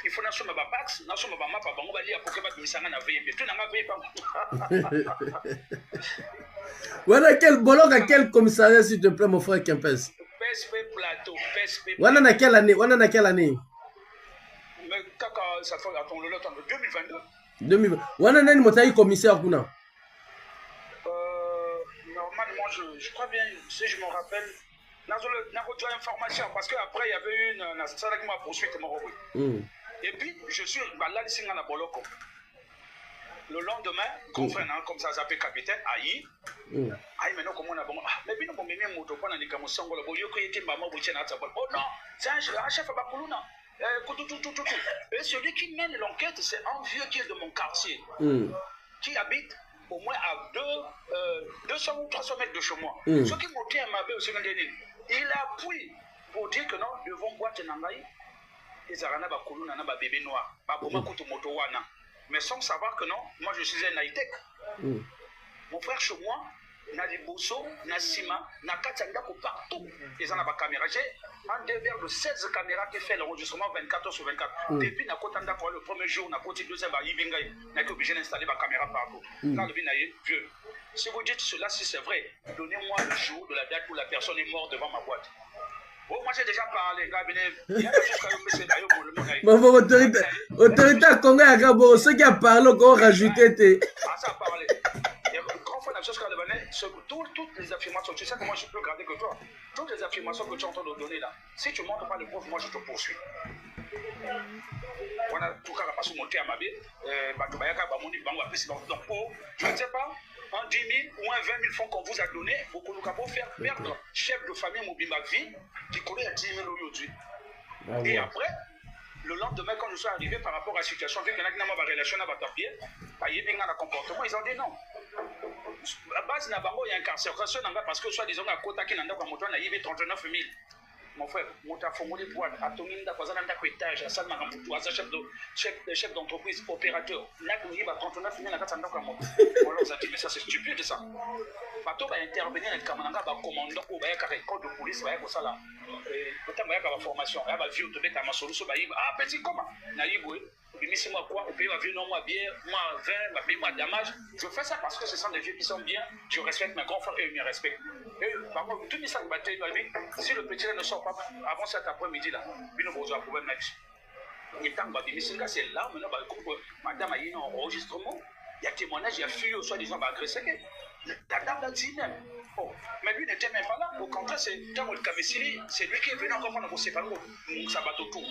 il faut na soma ba pax na soma ba mapa bango bali ya poke ba misanga na VIP tout na ma VIP voilà quel Bolok à quel commissariat s'il te plaît mon frère Kempes PSP plateau PSP wana na quelle année mais kaka ça fait attends le temps de 2022 wana nani motai commissaire kuna normalement je crois bien si je me rappelle n'a pas information parce que après il y avait eu une salle qui m'a poursuite et puis je suis là ici dans la Boloko le lendemain grand frère comme ça s'appelle capitaine Aïe maintenant comment on a bon mais bien on met moto pas dans les camusongo le boyo qui était maman bouché na tabol oh non c'est un chef à Bakuluna et celui qui mène l'enquête, c'est un vieux qui est de mon quartier, qui habite au moins à 200 ou 300 mètres de chez moi. Ce qui montait à ma belle au second dernier, il appuie pour dire que non, devant boîte Nangaï, ils ont un bébé noir, mais sans savoir que non, moi je suis un high-tech. Mon frère chez moi, na liboso, na sima, na katandako partout. Ils ont la caméra. J'ai un dévers de 16 caméras qui fait l'enregistrement 24 sur 24. Depuis na kotandako le premier jour, na côté deuxième, bah Ibingay, n'a été obligé d'installer ma caméra partout. Là le binaye, vieux. Si vous dites cela, si c'est vrai, donnez-moi le jour de la date où la personne est morte devant ma boîte. Oh, moi j'ai déjà parlé, il y a des choses autorité à Congo à Gabo, ceux qui a parlé, qu'on rajouté. Ah, ça a parlé. Toutes les affirmations, tu sais que moi je peux garder que toi. Toutes les affirmations que tu es en train de donner là, si tu ne montres pas le preuve, moi je te poursuis. On a tout cas passé monter à ma baie, donc je ne sais pas, un 10 000 ou un 20 000 francs qu'on vous a donné, vous pouvez faire perdre chef de famille Mobimba vie qui connaît à 10 000 aujourd'hui. Et après, le lendemain, quand je suis arrivé par rapport à la situation, vu qu'il y en a qui n'ont pas de relation avec ta pied, il y a un comportement, ils ont dit non. À base, il y a une incarcération parce que soit disons à Kota qui n'a pas de 39 000. Mon frère, mon tafomoli boîte, à Tominda, à étage, à Salma, chef d'entreprise, opérateur. Là, il y a 39 000 à 400 000. Alors, ça dit, mais ça c'est stupide ça. bato baintervenir na kamananga bacommandant oyo bayakaka école de police baya kosala otango bayaka baformation baya bavie tobeta masoluso bayiba petit koma nayiboye obimisi mwa quoi opaye bavie no mwa bière mwa vin bapaye mwa damage. Je fais ça parce que ce sont des vieux qui sont bien, je respecte mes grands frères et ils me respectent. Et par contre tout ça si le petit ne sort pas avant cet après-midi là bino bozo a problème avec et tant babimisi là c'est là maintenant ba madame a eu un enregistrement. Il y a témoignage, il y a fui au soit-disant agressé. Oh, mais lui n'était même pas là. Au contraire, c'est quand le Kamesili, c'est lui qui est venu encore pour séparer mon sabato tout.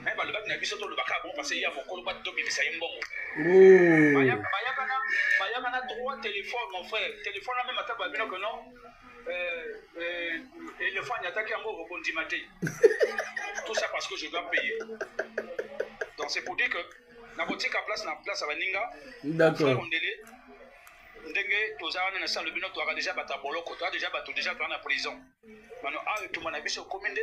Mais le gars n'a vu surtout le bac bon parce qu'il y a mon colobat de mais ça y est bon. Il y a 3 téléphones, mon frère. Téléphone là même à table que non. Et le fan attaque un mot rebondi matin. Tout ça parce que je dois payer. Donc c'est pour dire que na boutique à place à Baninga. D'accord. Ndenge tozana na salle bino to déjà bataboloko to déjà bato déjà dans la prison. Maintenant tout mon avis sur commande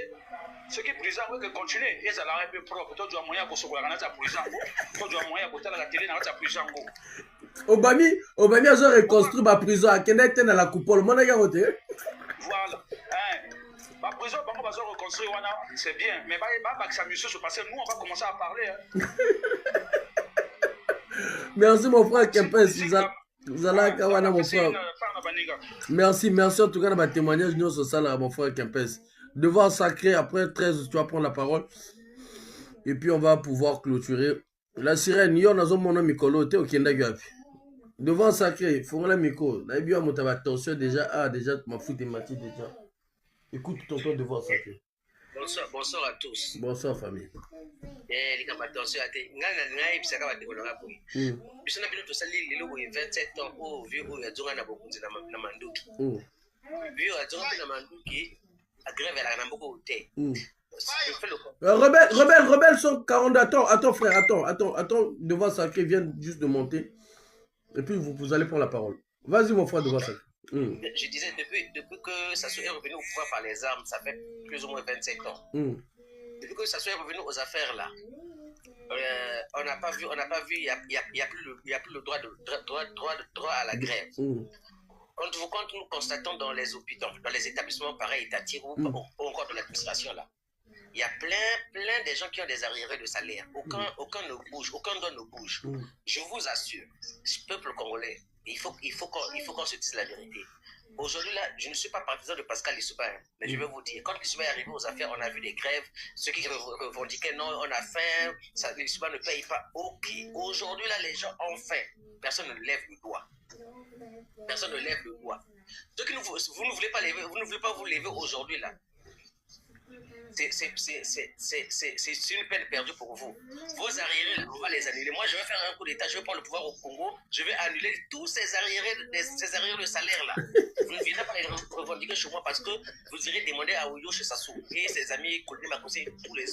ce qui prison que continuer et ça la un peu propre to doit moyen ko sokola na ta prison to doit moyen ko tala la télé na ta prison. Obami a reconstruit ma prison à Kenneth dans la coupole mon gars côté. Voilà. La prison, on va reconstruire, c'est bien, mais ça mieux se passer. Nous, on va commencer à parler. Merci mon frère Kempes. Zala mon frère. Merci en tout cas de ma témoignage. Nous, c'est ça là, mon frère Kempes. Devoir sacré, après 13, tu vas prendre la parole. Et puis on va pouvoir clôturer. La sirène, yo, nazo mon nom Mikolo, t'es au Kendagapi. Devant sacré, il faut la micro. Là, il y a mon attention déjà. Ah, déjà, tu m'as foutu Mathieu déjà. Écoute ton tour de voir ça. Bonsoir à tous. Bonsoir famille. Les attention à tes. Nana, il s'est acabé de la bouille. Puis on a bien tout ça, les logos 27 ans au vieux où il y a Djonga na beaucoup de Mandouki. Vieux à Djonga na Mandouki, à grève à la Namboco au thé. Rebelle sont 40. Attends frère, attends. Devant ça qui vient juste de monter. Et puis vous allez prendre la parole. Vas-y mon frère devant ça. Je disais, depuis que Sassou est revenu au pouvoir par les armes, ça fait plus ou moins 27 ans. Depuis que Sassou est revenu aux affaires là, on n'a pas vu, il n'y a plus le droit à la grève. Quand nous constatons dans les hôpitaux, dans les établissements pareils, étatiques ou encore de l'administration là, il y a plein de gens qui ont des arriérés de salaire. Aucun ne bouge, aucun don ne bouge. Je vous assure, ce peuple congolais, il faut qu'on se dise la vérité. Aujourd'hui, là, je ne suis pas partisan de Pascal Lissouba, mais je vais vous dire, quand Lissouba est arrivé aux affaires, on a vu des grèves, ceux qui revendiquaient non, on a faim, Lissouba ne paye pas. Ok, aujourd'hui, là, les gens ont faim. Personne ne lève le doigt. Personne ne lève le doigt. Ceux qui vous ne voulez pas lever, vous ne voulez pas vous lever aujourd'hui, là. C'est une peine perdue pour vous. Vos arriérés, on va les annuler. Moi, je vais faire un coup d'État, je vais prendre le pouvoir au Congo, je vais annuler tous ces arriérés de salaire là. Vous ne viendrez pas les revendiquer chez moi parce que vous irez demander à Ouyo chez Sassou et ses amis, Koldé Makosé, tous les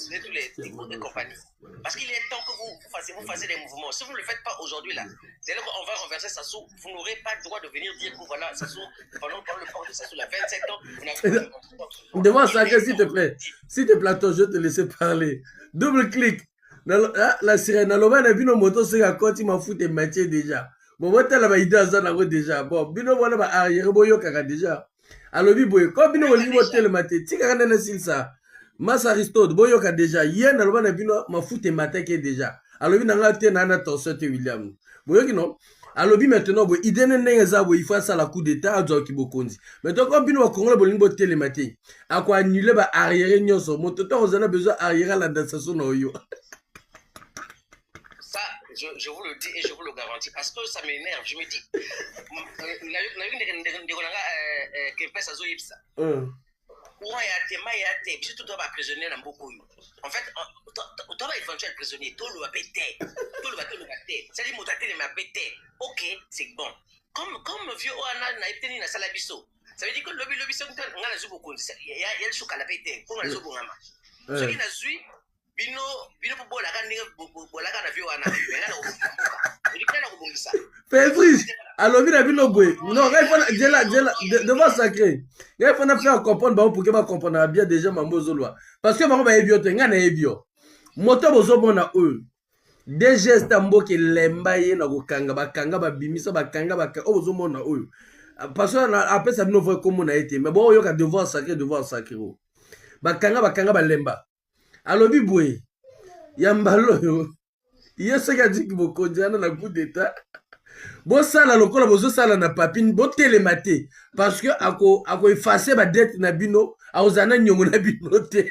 compagnies. Parce qu'il est temps que vous fassiez des mouvements. Si vous ne le faites pas aujourd'hui là, dès lors qu'on va renverser Sassou, vous n'aurez pas le droit de venir dire que voilà, Sassou, pendant le port de Sassou, là, 27 ans, vous n'avez pas Demande ça, s'il te plaît. S'il te plaît, je vais te laisser parler. Double clic. La sirène, n'a vu nos motos, c'est à quoi tu m'as foutu métier déjà. Bon, moi, tu as idée à ça déjà. Bon, bino, voilà, bah, arrière, boyo, kaka déjà. Alors, boyo, comme bino, oli, moté le matin, tu as un ça. Mas Aristote, boyo, kaka déjà. Yen, alors, n'a vu, m'a foutu matin, déjà. Alors, n'a pas n'a attention, William. Boyo, qui non? Alors, maintenant, il il faut ça la coup d'état à Djokibokonzi. Maintenant, quand bino, Congo, bolingo, télé matin. À quoi annuler, bah, arrière, nyoso. Mon toto, on a besoin d'arrière la dansation, no. Ça, je vous le dis et je vous le garantis parce que ça m'énerve. Je me dis, il y a une Kempes Azo Yipsa. Tu dois être prisonnier dans beaucoup. En fait, tu dois être éventuel prisonnier. Tu dois péter. C'est-à-dire que tu dois péter. Ok, c'est bon. Comme vieux Oana n'a été dans Salabiso. Ça veut dire que le biso, il y a le choc à la péter. Pour les autres, ce qui n'a su. Bino pour la gana vieux Oana. Février, alors bino boy. Non, devant sacré. Il faut faire comprendre pour que ma comprendre bien déjà mambozo loi. Parce que ma ebio ngana ebio. Moto bozo bona eux. Des gestes ambo ke lemba ye na kokanga bakanga babimisa bakanga baka ozo mona eux. parce que après ça bino comme on a été mais bon yo ka devoir sacré bakanga balemba alobi boye ya mbalo yo ye soki adiki bokonzi wana na coup d'état bosala lokola bozosala na papine botelema te parce que akoefase badete na bino akozala na niongo na bino te.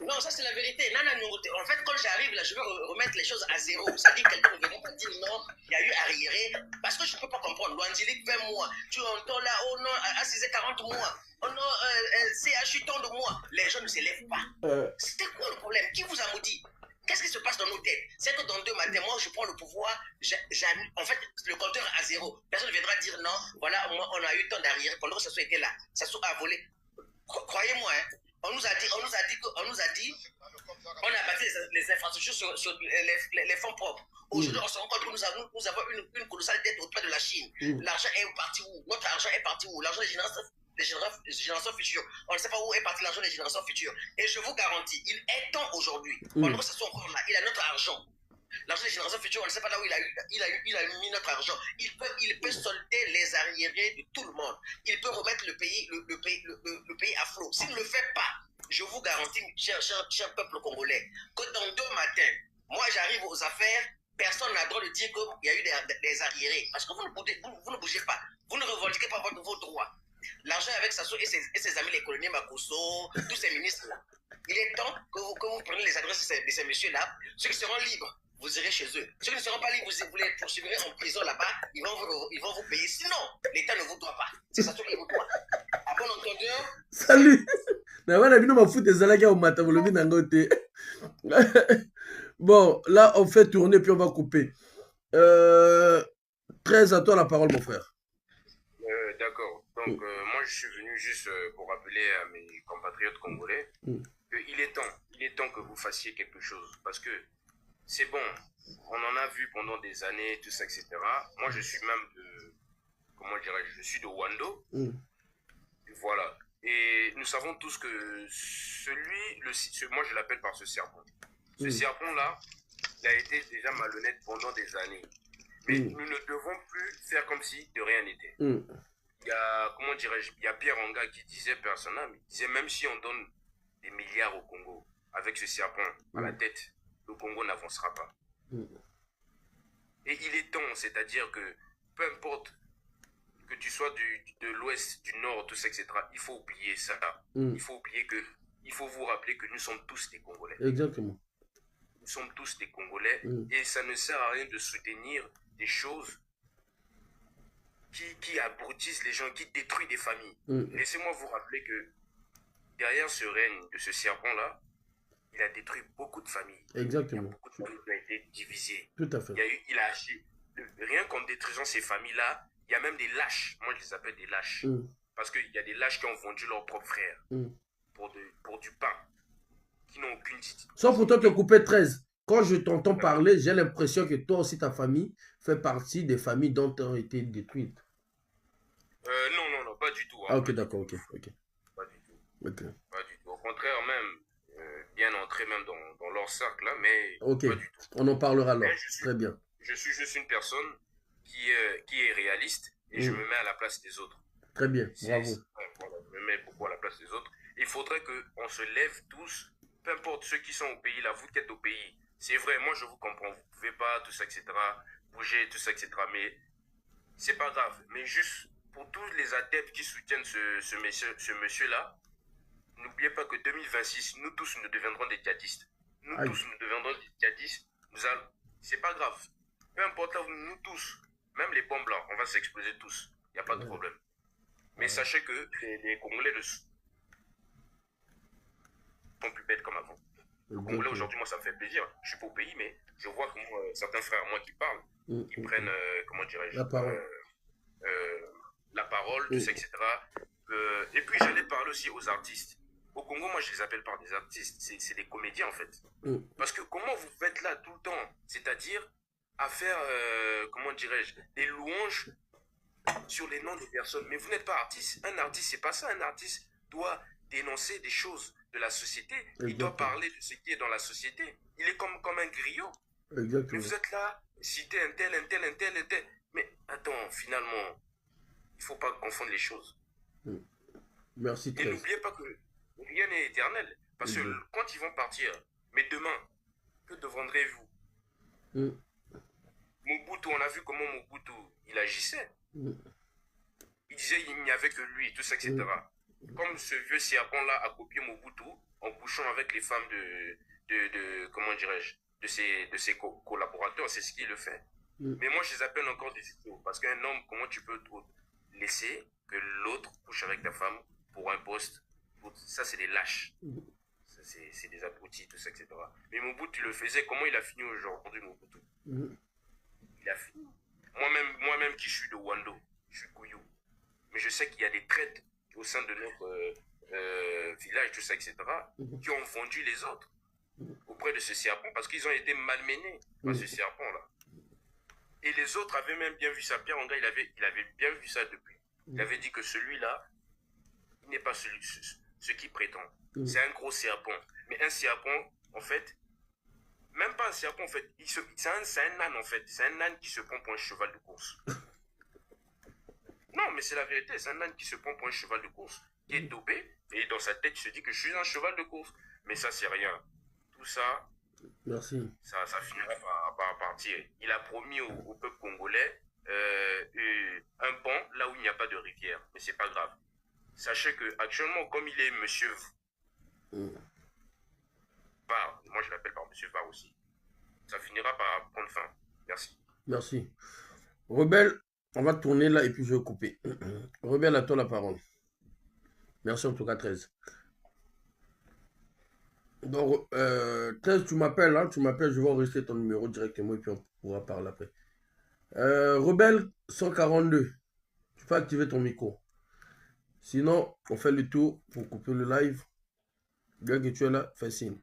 Non, ça c'est la vérité. Non, non, non. En fait, quand j'arrive là, je vais remettre les choses à zéro. Ça dit que quelqu'un ne viendra pas dire non, il y a eu arriéré. Parce que je ne peux pas comprendre. L'Angélique, 20 mois. Tu entends là, oh non, Assisé 40 mois. Oh non, CHU tant de mois. Les gens ne se lèvent pas. C'était quoi le problème? Qui vous a maudit? Qu'est-ce qui se passe dans nos têtes? C'est que dans 2 matins, moi, je prends le pouvoir, en fait, le compteur à zéro. Personne ne viendra dire non, voilà, moi, on a eu tant d'arriérés pendant que ça soit été là. Ça soit à voler. Croyez-moi, hein. On nous a dit, on a bâti les infrastructures sur les fonds propres. Aujourd'hui, on se rend compte que nous avons une colossale dette auprès de la Chine. L'argent est parti où? Notre argent est parti où? L'argent des générations futures. On ne sait pas où est parti l'argent des générations futures. Et je vous garantis, il est temps aujourd'hui, pendant que ça soit encore là, il a notre argent. L'argent des générations futures, on ne sait pas là où il a mis notre argent. Il peut solder les arriérés de tout le monde. Il peut remettre le pays à flot. S'il ne le fait pas, je vous garantis, cher peuple congolais, que dans 2 matins, moi j'arrive aux affaires, personne n'a le droit de dire qu'il y a eu des arriérés. Parce que vous ne bougez pas. Vous ne revendiquez pas vos droits. L'argent avec Sassou et ses amis, les colonies Makosso, tous ces ministres-là. Il est temps que vous preniez les adresses de ces messieurs-là, ceux qui seront libres. Vous irez chez eux. Ceux qui ne seront pas libres, vous les poursuivrez en prison là-bas. Ils vont vous payer. Sinon, l'État ne vous doit pas. C'est ça qui vous doit. À bon entendeur. Salut. Bon, là, on fait tourner puis on va couper. 13 à toi la parole, mon frère. D'accord. Donc, moi, je suis venu juste pour rappeler à mes compatriotes congolais qu'il est temps que vous fassiez quelque chose. Parce que c'est bon, on en a vu pendant des années, tout ça, etc. Moi, je suis même de, comment dirais-je, je suis de Wando. Et voilà. Et nous savons tous que moi, je l'appelle par ce serpent. Ce serpent-là, il a été déjà malhonnête pendant des années. Mais nous ne devons plus faire comme si de rien n'était. Il y a, comment dirais-je, il y a Pierre Anga qui disait personnellement, il disait même si on donne des milliards au Congo, avec ce serpent à la tête, le Congo n'avancera pas. Et il est temps, c'est-à-dire que peu importe que tu sois de l'ouest, du nord, tout ça, etc., il faut oublier ça. Il faut oublier que, il faut vous rappeler que nous sommes tous des Congolais. Exactement. Nous sommes tous des Congolais et ça ne sert à rien de soutenir des choses qui abrutissent les gens, qui détruisent des familles. Laissez-moi vous rappeler que derrière ce règne de ce serpent-là, il a détruit beaucoup de familles. Exactement. Il y a beaucoup de familles qui ont été divisées. Tout à fait. Il a acheté. Rien qu'en détruisant ces familles-là, il y a même des lâches. Moi, je les appelle des lâches. Parce qu'il y a des lâches qui ont vendu leurs propres frères pour du pain, qui n'ont aucune idée. Sauf pour toi te couper 13. Quand je t'entends parler, j'ai l'impression que toi aussi, ta famille fait partie des familles dont ont été détruites. Non, pas du tout. Hein, ah, ok, d'accord, ok. Pas du tout. Okay. Pas du tout. Au contraire, même, bien entré même dans leur cercle, là, mais ok, pas du tout. On en parlera alors. Très bien. Je suis juste une personne qui est réaliste et je me mets à la place des autres. Très bien, bravo. Voilà, je me mets beaucoup à la place des autres. Il faudrait qu'on se lève tous, peu importe ceux qui sont au pays, là, vous qui êtes au pays. C'est vrai, moi je vous comprends, vous pouvez pas, tout ça, etc., bouger, tout ça, etc., mais c'est pas grave. Mais juste pour tous les adeptes qui soutiennent ce monsieur-là, n'oubliez pas que 2026, nous tous, nous deviendrons des djihadistes. Nous tous, nous deviendrons des djihadistes. C'est pas grave. Peu importe là, nous tous, même les bombes là, on va s'exploser tous. Il n'y a pas de problème. Mais sachez que les Congolais sont plus bêtes comme avant. Les Congolais aujourd'hui, moi ça me fait plaisir. Je suis pas au pays, mais je vois que certains frères à moi qui parlent, qui prennent, comment dirais-je, la parole, tout ça, etc. Et puis j'allais parler aussi aux artistes. Au Congo, moi je les appelle par des artistes, c'est des comédiens en fait. Parce que comment vous faites là tout le temps, c'est-à-dire à faire, comment dirais-je, des louanges sur les noms des personnes. Mais vous n'êtes pas artiste. Un artiste, c'est pas ça. Un artiste doit dénoncer des choses de la société. Exactement. Il doit parler de ce qui est dans la société. Il est comme un griot. Exactement. Mais vous êtes là, citez un tel. Mais attends, finalement, Il ne faut pas confondre les choses. Merci. Et n'oubliez pas que rien n'est éternel. Parce que quand ils vont partir, mais demain, que deviendrez-vous? Mobutu, on a vu comment Mobutu, il agissait. Il disait qu'il n'y avait que lui, tout ça, etc. Comme ce vieux serpent-là a copié Mobutu en couchant avec les femmes comment dirais-je, de ses collaborateurs, c'est ce qu'il le fait. Mais moi, je les appelle encore des idiots. Parce qu'un homme, comment tu peux laisser que l'autre couche avec ta femme pour un poste? Ça, c'est des lâches. C'est des abrutis, tout ça, etc. Mais Mobutu le faisait. Comment il a fini aujourd'hui, Mobutu? Il a fini. Moi-même qui suis de Wando, je suis Kouyou. Mais je sais qu'il y a des traites au sein de notre village, tout ça, etc., qui ont vendu les autres auprès de ce serpent parce qu'ils ont été malmenés par ce serpent-là. Et les autres avaient même bien vu ça. Pierre Anga, il avait bien vu ça depuis. Il avait dit que celui-là, il n'est pas ce qui prétend. C'est un gros serpent. Mais un serpent, en fait, même pas un serpent, en fait, c'est un âne, en fait. C'est un âne qui se prend pour un cheval de course. Non, mais c'est la vérité. C'est un âne qui se prend pour un cheval de course, qui est dopé, et dans sa tête, il se dit que je suis un cheval de course. Mais ça, c'est rien. Tout ça, merci. Ça finira par partir. Il a promis au peuple congolais un pont là où il n'y a pas de rivière. Mais c'est pas grave. Sachez que actuellement, comme il est monsieur Var, moi je l'appelle par monsieur Var aussi, ça finira par prendre fin. Merci. Merci. Rebelle, on va tourner là et puis je vais couper. Rebelle, à toi la parole. Merci en tout cas, 13. Donc, 13, tu m'appelles, hein, je vais enregistrer ton numéro directement et puis on pourra parler après. Rebelle 142, tu peux activer ton micro. Sinon, on fait le tour pour couper le live. Bien que tu es là, fais signe.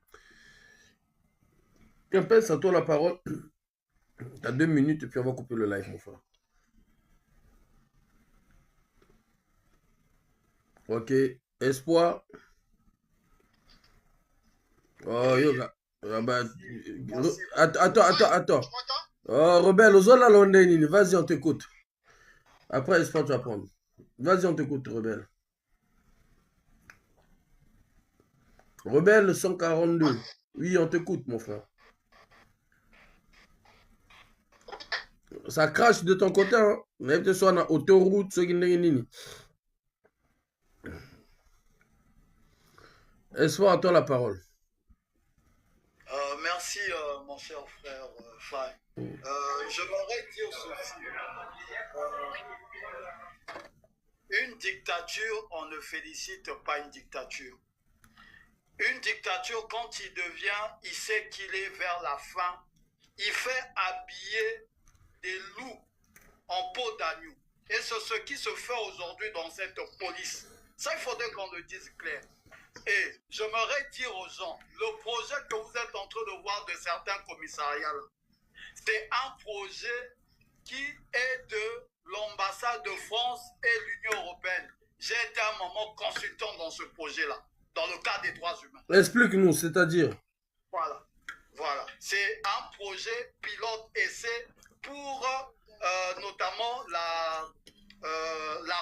Kempes, à toi la parole. Tu as 2 minutes et puis on va couper le live, mon frère. Ok, Espoir. Oh, yoga. Attends. Oh, Rebelle, vas-y, on t'écoute. Après, Espoir, tu vas prendre. Vas-y, on t'écoute, Rebelle. Rebelle 142. Oui, on t'écoute, mon frère. Ça crache de ton côté, hein. Mais tu sois dans l'autoroute, ce qui n'est Espoir, à toi la parole. Merci, mon cher frère Faye. J'aimerais dire ceci. Une dictature, on ne félicite pas une dictature. Une dictature, quand il sait qu'il est vers la fin, il fait habiller des loups en peau d'agneau. Et c'est ce qui se fait aujourd'hui dans cette police. Ça, il faudrait qu'on le dise clair. Et j'aimerais dire aux gens, le projet que vous êtes en train de voir de certains commissariats, c'est un projet qui est de l'ambassade de France et l'Union européenne. J'ai été un moment consultant dans ce projet-là, dans le cadre des droits humains. Explique-nous, c'est-à-dire? Voilà. C'est un projet pilote-essai pour notamment la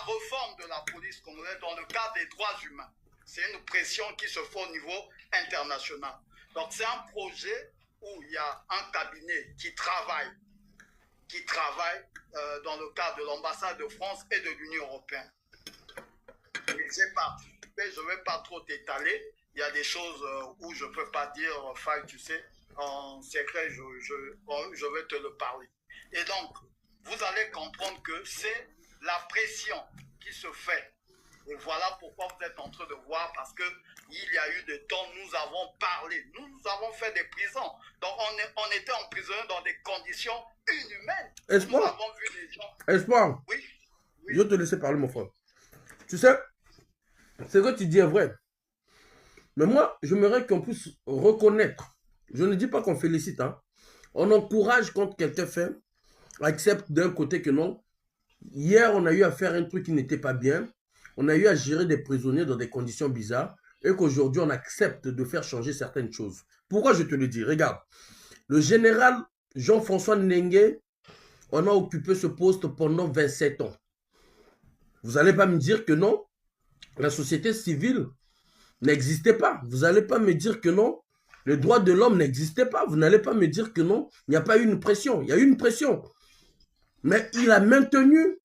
réforme de la police congolaise dans le cadre des droits humains. C'est une pression qui se fait au niveau international. Donc c'est un projet où il y a un cabinet qui travaille dans le cadre de l'ambassade de France et de l'Union européenne. J'ai participé, je ne vais pas trop t'étaler. Il y a des choses où je ne peux pas dire, Faye, tu sais, en secret, je vais te le parler. Et donc, vous allez comprendre que c'est la pression qui se fait. Et voilà pourquoi vous êtes en train de voir, parce qu'il y a eu des temps, nous avons parlé, nous avons fait des prisons. Donc, on était emprisonnés dans des conditions inhumaines. Espoir. Nous avons vu des gens... Espoir. Oui. Je vais te laisser parler, mon frère. Tu sais, ce que tu dis est vrai. Mais moi, j'aimerais qu'on puisse reconnaître. Je ne dis pas qu'on félicite, hein. On encourage quand quelqu'un fait, accepte d'un côté que non. Hier, on a eu à faire un truc qui n'était pas bien. On a eu à gérer des prisonniers dans des conditions bizarres et qu'aujourd'hui, on accepte de faire changer certaines choses. Pourquoi je te le dis? Regarde, le général Jean-François Ndenge, on a occupé ce poste pendant 27 ans. Vous n'allez pas me dire que non, la société civile n'existait pas. Vous n'allez pas me dire que non, le droit de l'homme n'existait pas. Vous n'allez pas me dire que non, il n'y a pas eu une pression. Il y a eu une pression. Mais il a maintenu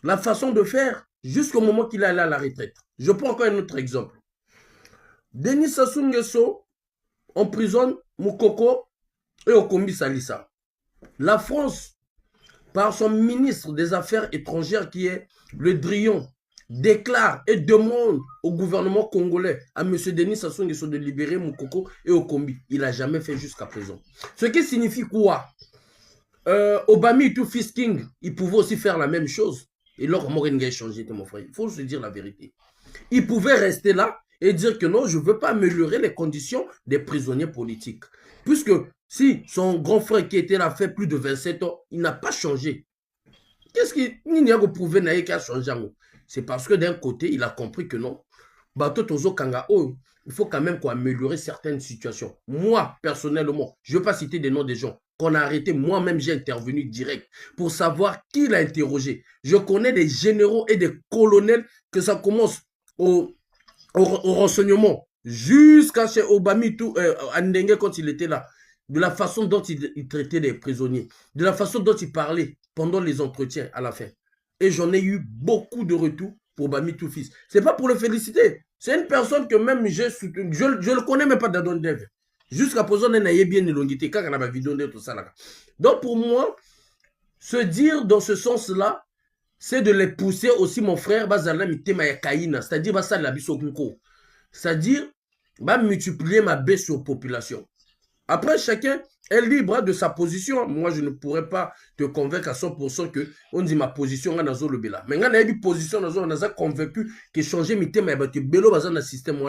la façon de faire jusqu'au moment qu'il est allé à la retraite. Je prends encore un autre exemple. Denis Sassou Nguesso emprisonne Moukoko et Okombi Salissa. La France, par son ministre des Affaires étrangères qui est Le Drian, déclare et demande au gouvernement congolais, à M. Denis Sassou Nguesso de libérer Moukoko et Okombi. Il n'a jamais fait jusqu'à présent. Ce qui signifie quoi? Obama et tout Fils King, ils pouvaient aussi faire la même chose. Et leur Moringa a changé, mon frère. Il faut se dire la vérité. Ils pouvaient rester là et dire que non, je ne veux pas améliorer les conditions des prisonniers politiques. Puisque si son grand frère qui était là fait plus de 27 ans, il n'a pas changé. Qu'est-ce qu'il n'y a pas prouvé qu'il a changé? C'est parce que d'un côté, il a compris que non. Bato Tozo Kanga, il faut quand même améliorer certaines situations. Moi, personnellement, je ne veux pas citer des noms des gens qu'on a arrêtés. Moi-même, j'ai intervenu direct pour savoir qui l'a interrogé. Je connais des généraux et des colonels que ça commence au renseignement jusqu'à chez Obamitou, Andenge quand il était là. De la façon dont il traitait les prisonniers, de la façon dont il parlait pendant les entretiens à la fin. Et j'en ai eu beaucoup de retours pour Bami Toufis. Ce n'est pas pour le féliciter. C'est une personne que même je ne le connais même pas d'Adon Dev. Jusqu'à présent, on a bien élongité. Quand on a ma vidéo de tout ça là. Donc pour moi, se dire dans ce sens-là, c'est de les pousser aussi, mon frère, c'est-à-dire c'est-à-dire multiplier ma baisse sur population. Après, chacun est libre de sa position. Moi, je ne pourrais pas te convaincre à 100% que on dit ma position est dans le bela. Mais quand on a une position on a convaincu que changer mes thèmes et belo dans le système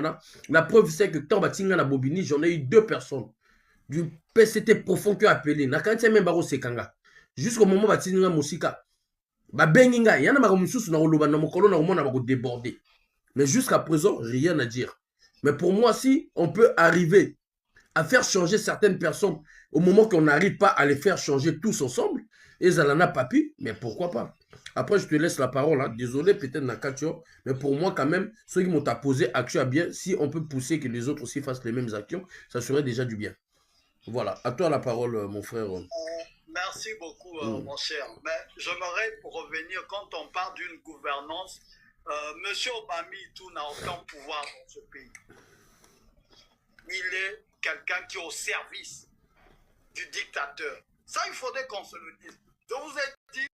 la preuve c'est que quand on a Bobini, j'en ai eu 2 personnes du PCT profond qui a appelé. Na quand même baro sekanga. Jusqu'au moment où on a musika. Ba benginga, yana ma mususu na oloba na mokolo na omona ba déborder. Mais jusqu'à présent, rien à dire. Mais pour moi, si on peut arriver à faire changer certaines personnes au moment qu'on n'arrive pas à les faire changer tous ensemble, et Zalana Papi, mais pourquoi pas? Après, je te laisse la parole. Hein. Désolé, peut-être Nakatio, mais pour moi, quand même, ceux qui m'ont posé action à bien, si on peut pousser que les autres aussi fassent les mêmes actions, ça serait déjà du bien. Voilà, à toi la parole, mon frère. Merci beaucoup, mon cher. Mais j'aimerais, pour revenir, quand on parle d'une gouvernance, Monsieur Obami, tout n'a aucun pouvoir dans ce pays. Il est quelqu'un qui est au service du dictateur. Ça, il faudrait qu'on se le dise. Je vous ai dit,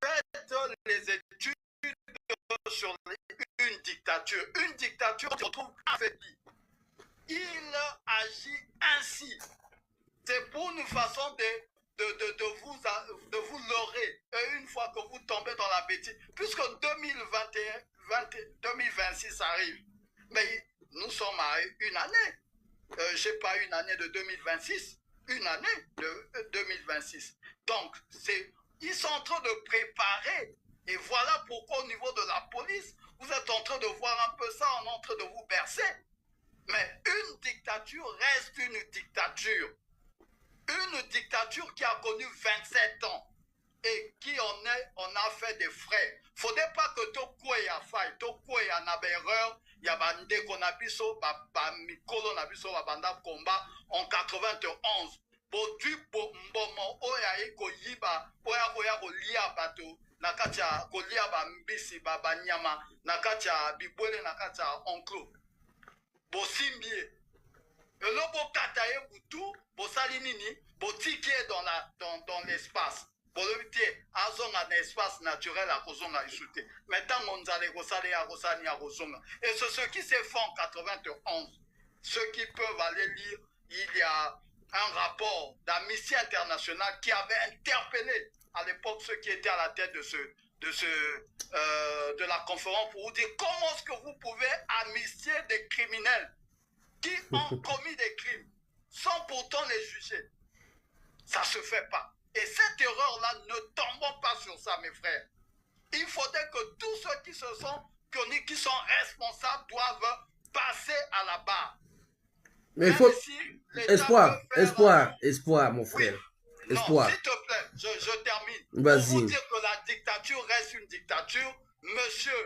faites les études sur une dictature. Une dictature se retrouve affaiblie. Il agit ainsi. C'est pour une façon de vous leurrer. Et une fois que vous tombez dans la bêtise, puisque 2026 arrive, mais nous sommes à une année. Je n'ai pas une année de 2026, une année de 2026. Donc, ils sont en train de préparer. Et voilà pourquoi au niveau de la police, vous êtes en train de voir un peu ça, on est en train de vous bercer. Mais une dictature reste une dictature. Une dictature qui a connu 27 ans et qui on a fait des frais. Il ne faudrait pas que Tokoué a faille, Tokoué a une erreur. Il y a des konabiso, mikolo nabiso, banda combat en 91. Bodu mbomo oya eko yiba, oya ko lia bato, nakacha ko lia ba mbisi ba banyama, nakacha bibole nakacha onklo. Bosimbie. Et là, bo kataye butu, bo salinini, bo tike dans l'espace. Un espace naturel à Kozonga Isute. Maintenant, on a les Rosali à Rosani à Kozonga. Et c'est ce qui s'est fait en 91. Ceux qui peuvent aller lire, il y a un rapport d'Amnesty International qui avait interpellé à l'époque ceux qui étaient à la tête de la conférence pour vous dire comment est-ce que vous pouvez amnistier des criminels qui ont commis des crimes sans pourtant les juger. Ça ne se fait pas. Et cette erreur-là, ne tombons pas sur ça, mes frères. Il faudrait que tous ceux qui sont responsables doivent passer à la barre. Mais il faut... Espoir, mon frère. Oui. Espoir. Non, s'il te plaît, je termine. Vas-y. Pour vous dire que la dictature reste une dictature. Monsieur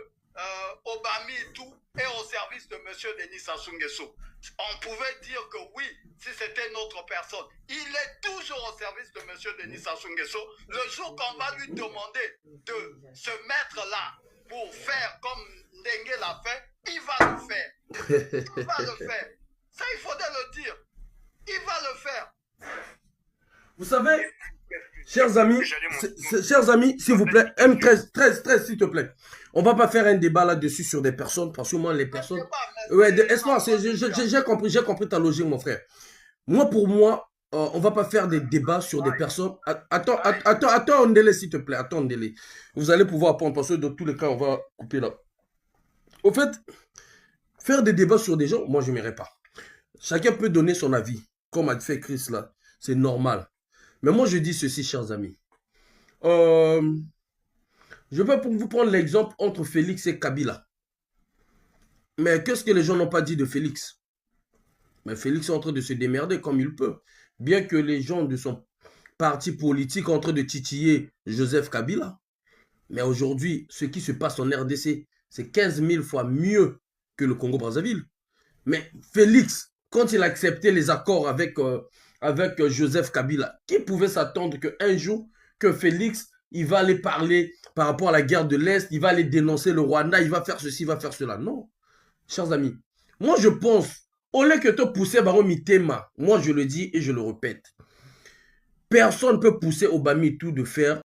Obami et tout est au service de monsieur Denis Sassou Nguesso. On pouvait dire que oui, si c'était notre personne. Il est toujours au service de monsieur Denis Sassou Nguesso. Le jour qu'on va lui demander de se mettre là pour faire comme Ndengue l'a fait, il va le faire. Il va le faire. Ça, il faudrait le dire. Il va le faire. Vous savez, chers amis, s'il vous plaît, M13, s'il te plaît. On va pas faire un débat là-dessus sur des personnes, parce que moi, les personnes... Ouais, j'ai compris ta logique, mon frère. Moi, pour moi, on va pas faire des débats sur des personnes... Attends, Ndélé, s'il te plaît, attends, Ndélé. Vous allez pouvoir prendre, parce que dans tous les cas, on va couper là. Au fait, faire des débats sur des gens, moi, je n'irai pas. Chacun peut donner son avis, comme a fait Chris là. C'est normal. Mais moi, je dis ceci, chers amis. Je vais pour vous prendre l'exemple entre Félix et Kabila. Mais qu'est-ce que les gens n'ont pas dit de Félix? Mais Félix est en train de se démerder comme il peut. Bien que les gens de son parti politique sont en train de titiller Joseph Kabila. Mais aujourd'hui, ce qui se passe en RDC, c'est 15 000 fois mieux que le Congo-Brazzaville. Mais Félix, quand il a accepté les accords avec Joseph Kabila, qui pouvait s'attendre qu'un jour, que Félix, il va aller parler par rapport à la guerre de l'Est, il va aller dénoncer le Rwanda, il va faire ceci, il va faire cela. Non, chers amis, moi je pense, au lieu que tu pousses Baro Mitema, moi je le dis et je le répète, personne ne peut pousser Obami tout de faire